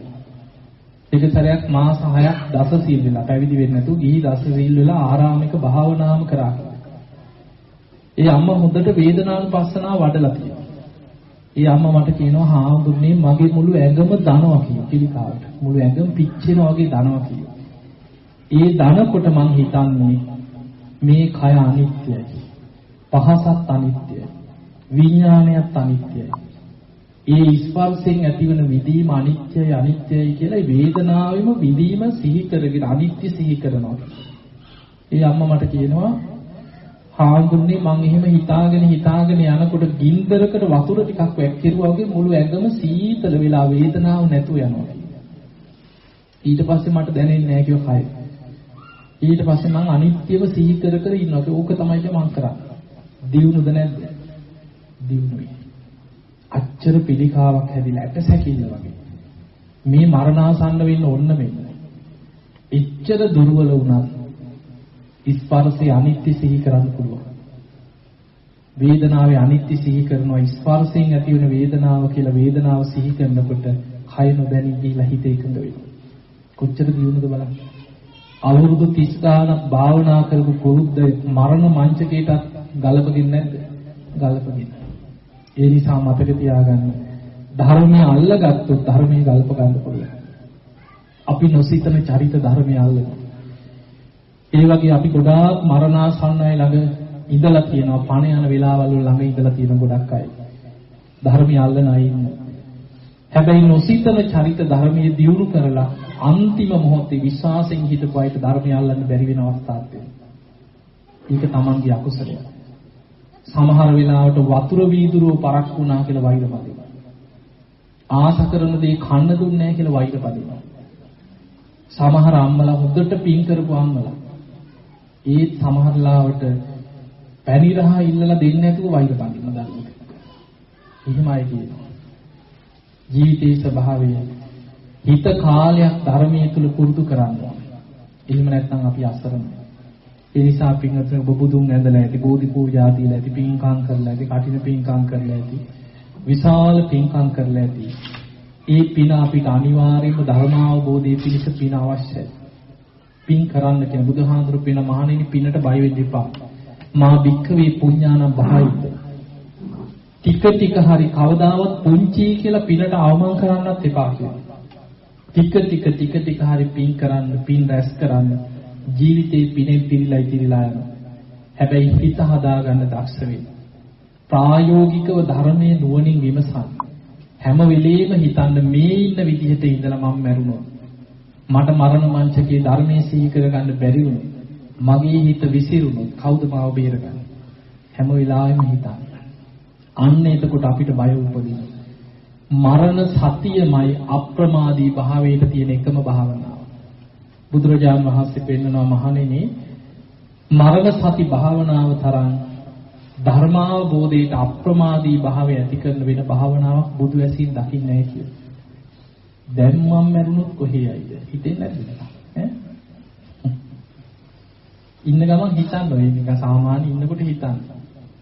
S1: එක සැරයක් මාස 6ක් දස සීල් වෙලා පැවිදි වෙන්නේ නැතුව ගිහි දස සීල් වෙලා ආරාමික භාවනාම කරා. ඒ අම්මා හොඳට වේදනානුපස්සනාව වඩලා තියෙනවා. ඒ අම්මා මට කියනවා හාමුදුරනේ මගේ මුළු ඇඟම දනවා කියලා පිළිකාවට. මුළු ඇඟම පිච්චෙනවා වගේ දනවා කියලා. ඒ දනකොට මං හිතන්නේ මේ කය අනිත්‍යයි. පහසත් අනිත්‍යයි. විඥානයත් අනිත්‍යයි. ඒ ස්පර්ශයෙන් ඇතිවන විදීම අනිත්‍යයි කියලා වේදනාවෙම විදීම සිහි කරගෙන අනිත්‍ය සිහි කරනවා. ඒ අම්මා මට කියනවා හාමුදුරනේ මං එහෙම හිතාගෙන යනකොට ගින්දරකට වතුර ටිකක් වැක්කිරුවා වගේ මුළු ඇඟම සීතල වෙලා වේදනාව නැතුව යනවා. ඊට පස්සේ මට දැනෙන්නේ නැහැ කිව්ව කය. ඊට පස්සේ මං අනිත්‍යව සිහි කර ඉන්නවා. ඕක තමයි මං කරන්නේ. දියුණුද නැද්ද? දියුණුයි. අච්චර පිළිකාවක් හැදිලා ඇට සැකිල්ල වගේ. මේ මරණාසන්න වෙන්න ඕන්න මෙන්න. එච්චර දුර්වල වුණත් ස්පර්ශයේ අනිත්‍ය සිහි කරන්න පුළුවන්. වේදනාවේ අනිත්‍ය සිහි කරනවා. ස්පර්ශයෙන් ඇතිවන වේදනාව කියලා වේදනාව සිහි කරනකොට කය නොදැනී ගිහිලා හිත එකඟ වෙනවා. කොච්චර දියුණුද බලන්න. අවුරුදු 30 ගානක් භාවනා කරපු පුරුද්ද මරණ මංචකයටත් ගලපගින් නැද්ද? ගලපගින්. ඒ නිසා මතක තියාගන්න ධර්මය අල්ලගත්තොත් ධර්මයේ ගල්ප ගන්න පුළුවන්. අපි නොසිතන චරිත ධර්මයේ අල්ලනවා. ඒ වගේ අපි ගොඩාක් මරණාසන්නයි ළඟ ඉඳලා තියෙනවා. පණ යන වෙලාවල් වල ළඟ ඉඳලා තියෙන ගොඩක් අය. ධර්මයේ අල්ලන අය ඉන්නවා. හැබැයි නොසිතන චරිත ධර්මයේ දියුණු කරලා අන්තිම මොහොතේ විශ්වාසයෙන් හිටපු අයට ධර්මය අල්ලන්න බැරි වෙන අවස්ථාවක් තියෙනවා. ඒක තමන්ගේ අකුසලය. සමහර වෙලාවට වතුර වීදුරුව පරක් වුණා කියලා වෛර පදිනවා. ආස කරන දේ කන්න දුන්නේ නැහැ කියලා වෛර පදිනවා. සමහර අම්මලා හොද්දට පින් කරපු අම්මලා ඒත් සමහර ලාවට පැණි රහ ඉල්ලලා දෙන්නේ නැතුව වෛර පදිනවා දරුවෝ. එහෙමයි කියනවා. ජීවිතයේ ස්වභාවය හිත කාලයක් ධර්මයේ තුල පුරුදු කරනවා. එහෙම නැත්නම් අපි අසරණයි. ඒ නිසා පින්වත්නි ඔබ බුදුන් ඇඳලා ඇති, බෝධි පූජා දීලා ඇති, පින්කම් කරලා ඇති, කටින පින්කම් කරලා ඇති, විශාල පින්කම් කරලා ඇති. ඒ පින අපිට අනිවාර්යයෙන්ම ධර්මාවබෝධයේ පිණිස පින අවශ්‍යයි. පින් කරන්න කියන බුදුහාඳුරු පින මහණෙනි පිනට බය වෙන්න එපා. මා භික්ඛවේ පුඤ්ඤානම් බහයිත. ටික ටික හරි කවදාවත් පුංචි කියලා පිනට අවමන් කරන්නත් එපා කියලා. ටික ටික හරි පින් කරන්න, පින් රැස් කරන්න. ජීවිතේ පිනෙන් පිරීලා යනවා. හැබැයි හිත හදාගන්න දක්ෂ වෙන්න. ප්‍රායෝගිකව ධර්මයේ නුවණින් විමසන්න. හැම වෙලෙම හිතන්න මේ ඉන්න විදිහට ඉඳලා මම මැරුණොත් මට මරණ මංචකයේ ධර්මයේ සිහි කරගන්න බැරි වුණොත් මගේ හිත විසිරුණොත් කවුද මාව බේරගන්නේ? හැම වෙලාවෙම හිතන්න. අන්න එතකොට අපිට බය උපදිනවා. මරණ සතියමයි අප්‍රමාදී භාවයට තියෙන එකම භාවනාව. බුදුරජාණන් වහන්සේ පෙන්නනවා මහණෙනි මරණ සති භාවනාව තරම් ධර්මාවබෝධයට අප්‍රමාදී භාවය ඇති කරන වෙන භාවනාවක් බුදු ඇසින් දකින්නේ නැහැ කියලා. දැන් මම මරුණොත් කොහේ යයිද? හිතෙන්නේ නැද්ද? ඈ? ඉන්න ගමන් හිතන්න ඔය නිකන් සාමාන්‍ය ඉන්නකොට හිතන්න.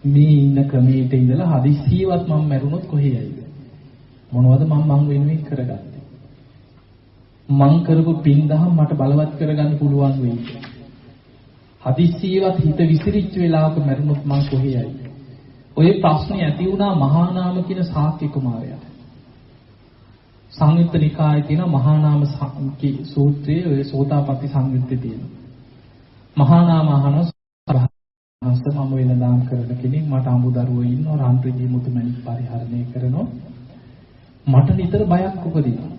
S1: මේ ඉන්න ක්‍රමයට ඉඳලා හදිස්සියවත් මම මරුණොත් කොහේ යයිද? මොනවද මම වෙනුවෙන් කරගත්තේ? මං කරපු පින් දහම් මට බලවත් කරගන්න පුළුවන් වෙයි. හදිස්සියවත් හිත විසිරිච්ච වෙලාවක මරුණොත් මං කොහේ යයිද? ඔය ප්‍රශ්නේ ඇති වුණා මහා නාම කියන ශාක්‍ය කුමාරයාට. සංයුත්ත නිකායේ තියෙන මහා නාම සූත්‍රයේ ඔය සෝතාපට්ටි සංයුත්තේ තියෙනවා. මහා නාම අහනස් මම වෙනදාම් කරන කෙනෙක් මට අමුදරුවෝ ඉන්නවා රන් රිදී මුතුමැණික් පරිහරණය කරනවා. මට නිතර බයක් උපදිනවා.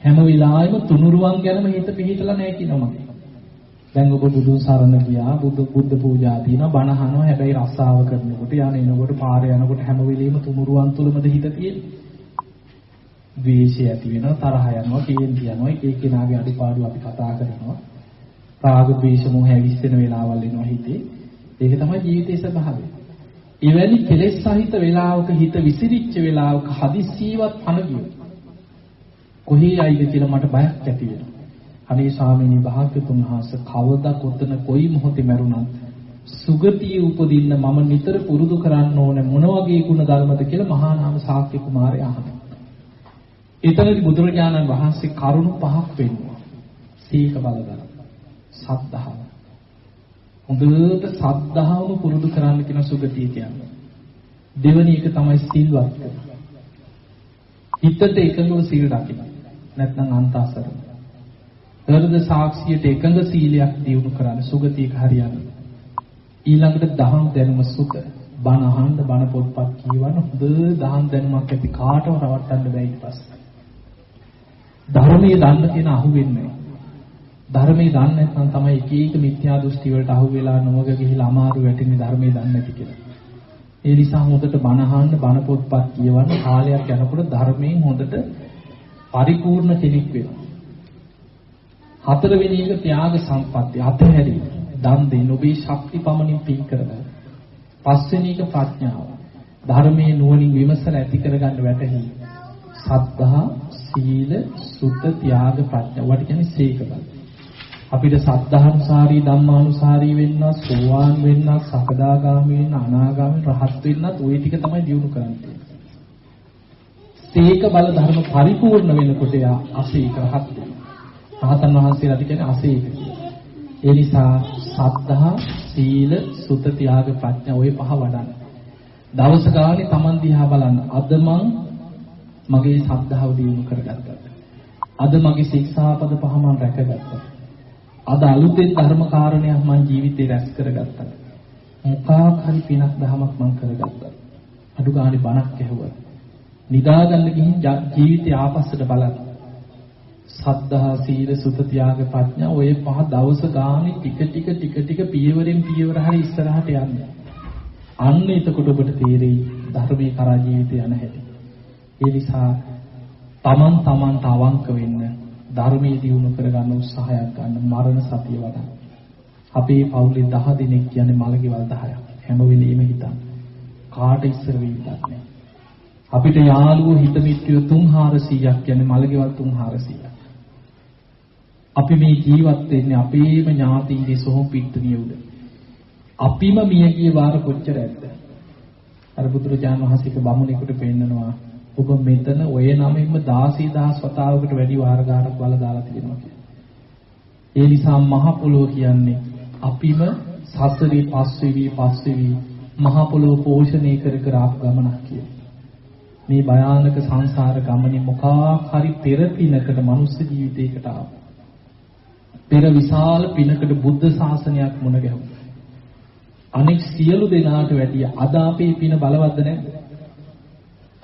S1: හැම වෙලාවෙම තුනුරුවන් ගැනම හිත පිහිටලා නැහැ කියනවා මම. දැන් ඔබ බුදුන් සරණ ගියා, බුද්ධ පූජා දිනා බණ අහනවා. හැබැයි රස්සාව කරනකොට එනකොට පාරේ යනකොට හැම වෙලෙම තුනුරුවන් තුලමද හිත තියෙන්නේ. ද්වේෂය ඇති වෙනවා, තරහ යනවා, කේන්ති යනවා, එක එක්කෙනාගේ අඩුපාඩු අපි කතා කරනවා. රාග ද්වේෂ මොහ ඇවිස්සෙන වෙලාවල් එනවා හිතේ. ඒක තමයි ජීවිතයේ ස්වභාවය. එවැනි කෙලෙස් සහිත වෙලාවක හිත විසිරිච්ච වෙලාවක හදිස්සියවත් පණ ගියොත් කොහේ යයිද කියලා මට බයක් ඇති වෙනවා. අනේ ස්වාමීනි භාග්‍යතුන් වහන්සේ කවදා කොතන කොයි මොහොතේ මැරුණත් සුගතිය උපදින්න මම නිතර පුරුදු කරන්න ඕන මොන වගේ ගුණ ධර්මද කියලා මහා නාම ශාක්‍ය කුමාරයා අහනවා. එතනදී බුදුරජාණන් වහන්සේ කරුණු පහක් වෙන්නවා. සීක බලදල, සද්ධාව. හොඳට සද්ධාවම පුරුදු කරන්න කියන සුගතිය කියන්නේ. දෙවෙනි එක තමයි සීලවත්කම. හිතට එකඟව සීල රකින්න. නැත්නම් අන්තස්සරණ. හෘද සාක්ෂියට එකඟ සීලයක් දියුණු කරන්න සුගතියක හරියන්න. ඊළඟට දහම් දැනුම සුත. බණ අහන්න, බණ පොත්පත් කියවන්න හොඳ දහම් දැනුමක් ඇති කාටව රවට්ටන්න බැයි ඊට පස්සේ. ධර්මයේ දන්න කෙනා අහුවෙන්නේ. ධර්මයේ දන්නේ නැත්නම් තමයි එක එක මිත්‍යා දෘෂ්ටි වලට අහු වෙලා නොමග ගිහිලා අමාරු වැටෙන්නේ ධර්මයේ දන්නේ නැති කියලා. ඒ නිසා හොඳට බණ අහන්න, බණ පොත්පත් කියවන්න කාලයක් යනකොට ධර්මයෙන් හොඳට පරිපූර්ණ කෙනෙක් වෙනවා. හතරවෙනි එක ත්‍යාග සම්පත්තිය, අතහැරීම. දන් දෙන්න ඔබේ ශක්ති පමණින් පින් කරගන්න. පස්වෙනි එක ප්‍රඥාව. ධර්මයේ නුවණින් විමසලා ඇති කරගන්න වැටහි. සද්ධා, සීල, සුත, ත්‍යාග, ප්‍රඥා. වට කියන්නේ සීක බල. අපිට සද්ධානුසාරී, ධම්මානුසාරී වෙන්න, සෝවාන් වෙන්න, සකදාගාමී වෙන්න, අනාගාමී, රහත් වෙන්නත් ওই ටික තමයි දියුණු කරන්නේ. සීක බල ධර්ම පරිපූර්ණ වෙනකොට යා අසීක රහත් වෙනවා. රහතන් වහන්සේලාට කියන්නේ අසීක කියලා. ඒ නිසා සද්ධා, සීල, සුත, ත්‍යාග, ප්‍රඥා ওই පහ වඩන්න. දවස ගානේ Taman දිහා බලන්න. අද මගේ සද්ධාව දියුණු කරගත්තා. අද මගේ ශික්ෂාපද පහ මම රැකගත්තා. අද අලුතෙන් ධර්ම කාරණයක් මම ජීවිතේ රැස් කරගත්තා. මොකක් හරි පිනක් දහමක් මම කරගත්තා. අඩු ගානේ බණක් ඇහුවා. නිදාගන්න ගිහින් ජීවිතේ ආපස්සට බලන්න. සද්ධා, සීල, සුත, ත්‍යාග, ප්‍රඥා ඔය පහ දවස ගානේ ටික ටික පියවරෙන් පියවර හරි ඉස්සරහට යන්න. අන්න එතකොට ඔබට තේරෙයි ධර්මයේ කරා ජීවිතය යන හැටි. ඒ නිසා තමන්ට අවංක වෙන්න, ධර්මයේ දියුණු කරගන්න උත්සාහයක් ගන්න, මරණ සතිය වඩන්න. අපේ පවුලේ 10 දෙනෙක් කියන්නේ මලකෙවල් 10ක්. හැම වෙලෙම හිතන්න. කාට ඉස්සර වෙයිද නැහැ. අපිට යාළුවෝ හිත මිත්‍රයෝ 300ක් කියන්නේ මලකෙවල් 300ක්. අපි මේ ජීවත් වෙන්නේ අපේම ඥාතීන්ගේ සොහොන් පිටුනිය උඩ. අපිම මිය ගිය වාර කොච්චර ඇද්ද? අර බුදුරජාණන් වහන්සේක බමුණෙකුට පෙන්නනවා ඔබ මෙතන ඔය නමෙන්ම 16000 වතාවකට වැඩි වාර ගානක් බල දාලා තියෙනවා කියලා. ඒ නිසා මහ පොළොව කියන්නේ අපිම සසරේ පස්වෙවි මහ පොළොව පෝෂණය කර කර ආපු ගමනක් කියලා. මේ භයානක සංසාර ගමනේ මොකක් හරි පෙර පිනකට මනුස්ස ජීවිතයකට ආවා. පෙර විශාල පිනකට බුද්ධ ශාසනයක් මුණ ගැහුවා. අනෙක් සියලු දෙනාට වැඩිය අද අපේ පින බලවත්ද නැද්ද?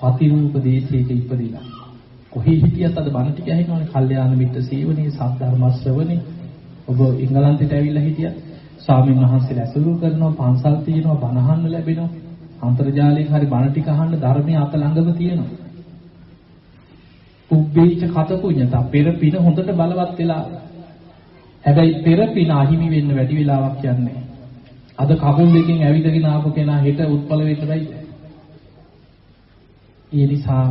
S1: පතිරූප දේශයක ඉපදිලා. කොහේ හිටියත් අද බණ ටික ඇහෙනවනේ. කල්යාණ මිත්‍ර සේවනයේ සද්ධර්ම ශ්‍රවණේ. ඔබ එංගලන්තයට ඇවිල්ලා හිටියා. ස්වාමීන් වහන්සේලා ඇසුරු කරනවා, පන්සල් තියෙනවා, බණ අහන්න ලැබෙනවා. අන්තර්ජාලයෙන් හරි බණ ටික අහන්න ධර්මයේ අත ළඟම තියෙනවා. උබ්බේච කත පුඤ්ඤත පෙර පින හොඳට බලවත් වෙලා. හැබැයි පෙර පින අහිමි වෙන්න වැඩි වෙලාවක් යන්නේ. අද කකුල් දෙකෙන් ඇවිදගෙන ආපු කෙනා හෙට උත්පල වෙන්න බැයිද? ඒ නිසා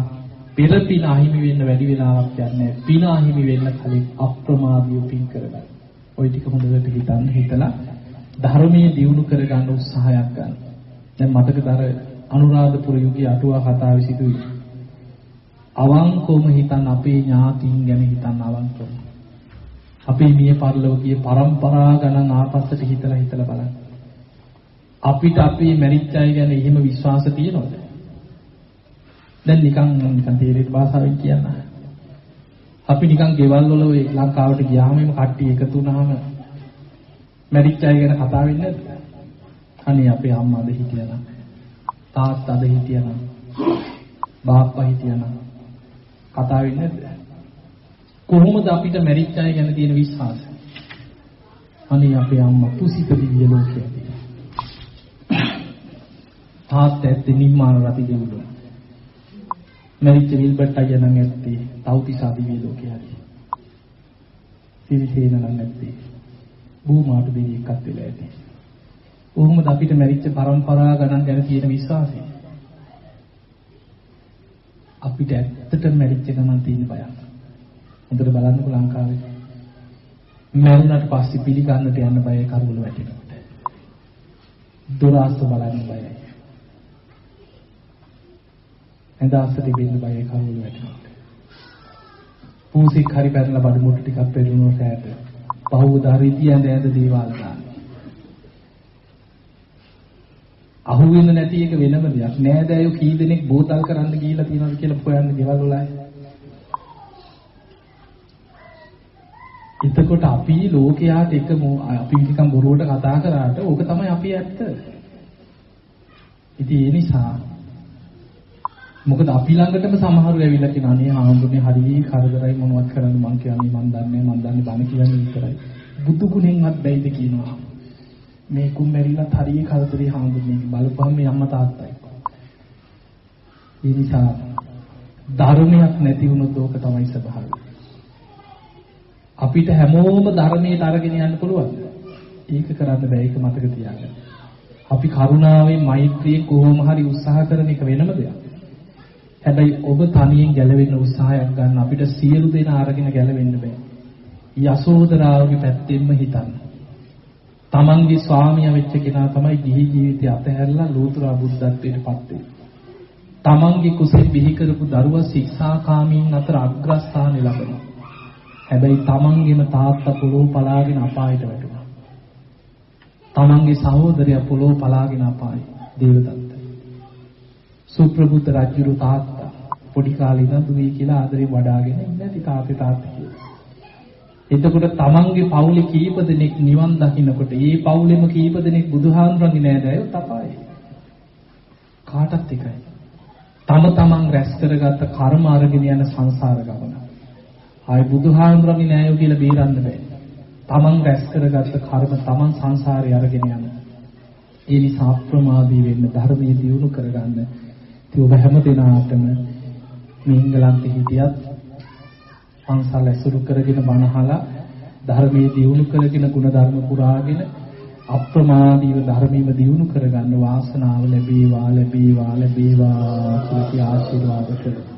S1: පෙර පින අහිමි වෙන්න වැඩි වෙලාවක් යන්නේ. පින අහිමි වෙන්න කලින් අප්‍රමාදීව පින් කරගන්න. ওই ටික හොඳට හිතලා ධර්මයේ දියුණු කරගන්න උත්සාහයක් ගන්න. දැන් මතකද අර අනුරාධපුර යුගයේ අටුවා කතාවේ සිදුවි. අවංකවම හිතන් අපේ ඥාතීන් ගැන හිතන් අවංකවම. අපේ මිය පරලෝකීය පරම්පරා ගණන් ආපස්සට හිතලා බලන්න. අපිට අපේ මැරිච්ච අය ගැන එහෙම විශ්වාස තියෙනවද? දැන් නිකන් තේරෙන භාෂාවෙන් කියන්න. අපි නිකන් ගෙවල් වල ඔය ලංකාවට ගියාම එම කට්ටිය එකතු වුණාම මැරිච්ච අය ගැන කතා වෙන්නේ නැද්ද? අනේ අපේ අම්මාද හිටියනම්, තාත්තාද හිටියනම්, බාප්පා හිටියනම් කතා වෙන්නේ නැද්ද? කොහොමද අපිට මැරිච්ච අය ගැන තියෙන විශ්වාසය? අනේ අපේ අම්මා තුසිත දිව්‍ය ලෝකයේ. තාත්තා ඇත්තේ නිම්මාන රති දෙව්ලොව. මැරිච්ච විල්බර්ට් අයියා නම් ඇත්තේ තව්තිසා දිව්‍ය ලෝකයේ හරි. සිරිසේන නම් ඇත්තේ භූමාට දෙවියෙක් අත් වෙලා ඇති. කොහොමද අපිට මැරිච්ච පරම්පරා ගණන් ගැන තියෙන විශ්වාසය? අපිට ඇත්තටම මැරිච්ච ගමන් තියෙන බයක්. හොඳට බලන්නකො ලංකාවේ. මැරුණාට පස්සේ පිළිගන්නට යන්න බයයි කරුවල වැටෙනකොට. දොරාස්ත බලන්න බයයි. එදාසට දෙන්න බයයි කරුවල වැටෙනකොට. පූසික් හරි පැනලා බඩු මුට්ටු ටිකක් පෙරුණොත් ඇට. පහුවදාරි තියඳ ඇඳ දේවාල් ගන්න. අහුවෙන්නේ නැති එක වෙනම දෙයක්. නෑදෑයෝ කී දෙනෙක් බෝතල් කරන්න ගිහිල්ලා තියෙනවද කියලා හොයන්න ගෙවල් වලයි. එතකොට අපි ලෝකයාට එකම අපි නිකන් බොරුවට කතා කරාට ඕක තමයි අපි ඇත්ත. ඉතින් ඒ නිසා මොකද අපි ළඟටම සමහරව ඇවිල්ලා කියන අනේ ආඳුනේ හරිය කරදරයි මොනවත් කරන්න මං කියන්නේ මං දන්නේ බණ කියන්නේ විතරයි. බුදු ගුණෙන්වත් බැයිද කියනවා. මේ කුම්මැරිලත් හරිය කරදරේ ආඳුනේ බලපහම මේ අම්මා තාත්තයි. ඒ නිසා ධර්මයක් නැති වුණොත් ඕක තමයි ස්වභාවය. අපිට හැමෝම ධර්මයට අරගෙන යන්න පුළුවන්. ඒක කරන්න බෑ. ඒක මතක තියාගන්න. අපි කරුණාවෙන් මෛත්‍රියෙන් කොහොම හරි උත්සාහ කරන එක වෙනම දෙයක්. හැබැයි ඔබ තනියෙන් ගැලවෙන්න උත්සාහයක් ගන්න අපිට සියලු දෙනා අරගෙන ගැලවෙන්න බෑ. යසෝදරාවගේ පැත්තෙන්ම හිතන්න. තමන්ගේ ස්වාමියා වෙච්ච කෙනා තමයි ගිහි ජීවිතය අතහැරලා ලෝතුරා බුද්ධත්වයට පත් වෙන්නේ. තමන්ගේ කුසෙන් බිහි කරපු දරුවා ශික්ෂාකාමීන් අතර අග්‍රස්ථානෙ ලබනවා. හැබැයි තමන්ගේම තාත්තා පොළොව පලාගෙන අපායට වැටුණා. තමන්ගේ සහෝදරයා පොළොව පලාගෙන අපායේ දේවදත්ත. සුප්‍රබුද්ධ රජුගේ තාත්තා පොඩි කාලේ ඉඳන් දුවේ කියලා ආදරේ වඩාගෙන ඉඳි තාත්තා කියලා. එතකොට තමන්ගේ පවුලේ කීප දෙනෙක් නිවන් දකින්නකොට ඒ පවුලෙම කීප දෙනෙක් බුදුහාමුදුරන්ගේ නෑදෑයෝ තපායි. කාටත් එකයි. තමන් රැස් කරගත්ත කර්ම අරගෙන යන සංසාර ගමන. ආයි බුදුහාමුදුරන්ගේ නෑයෝ කියලා බේරන්න බෑ. තමන් රැස් කරගත්ත කර්ම තමන් සංසාරේ අරගෙන යන. ඒ නිසා අප්‍රමාදී වෙන්න ධර්මයේ දියුණු කරගන්න. ඉතින් ඔබ හැම දිනාටම මේ ඉංගලන්තෙ හිටියත් පන්සල් ඇසුරු කරගෙන බණ අහලා ධර්මයේ දියුණු කරගෙන ගුණ ධර්ම පුරාගෙන අප්‍රමාදීව ධර්මීව දියුණු කරගන්න වාසනාව ලැබේවා කියලා ආශිර්වාද කරනවා.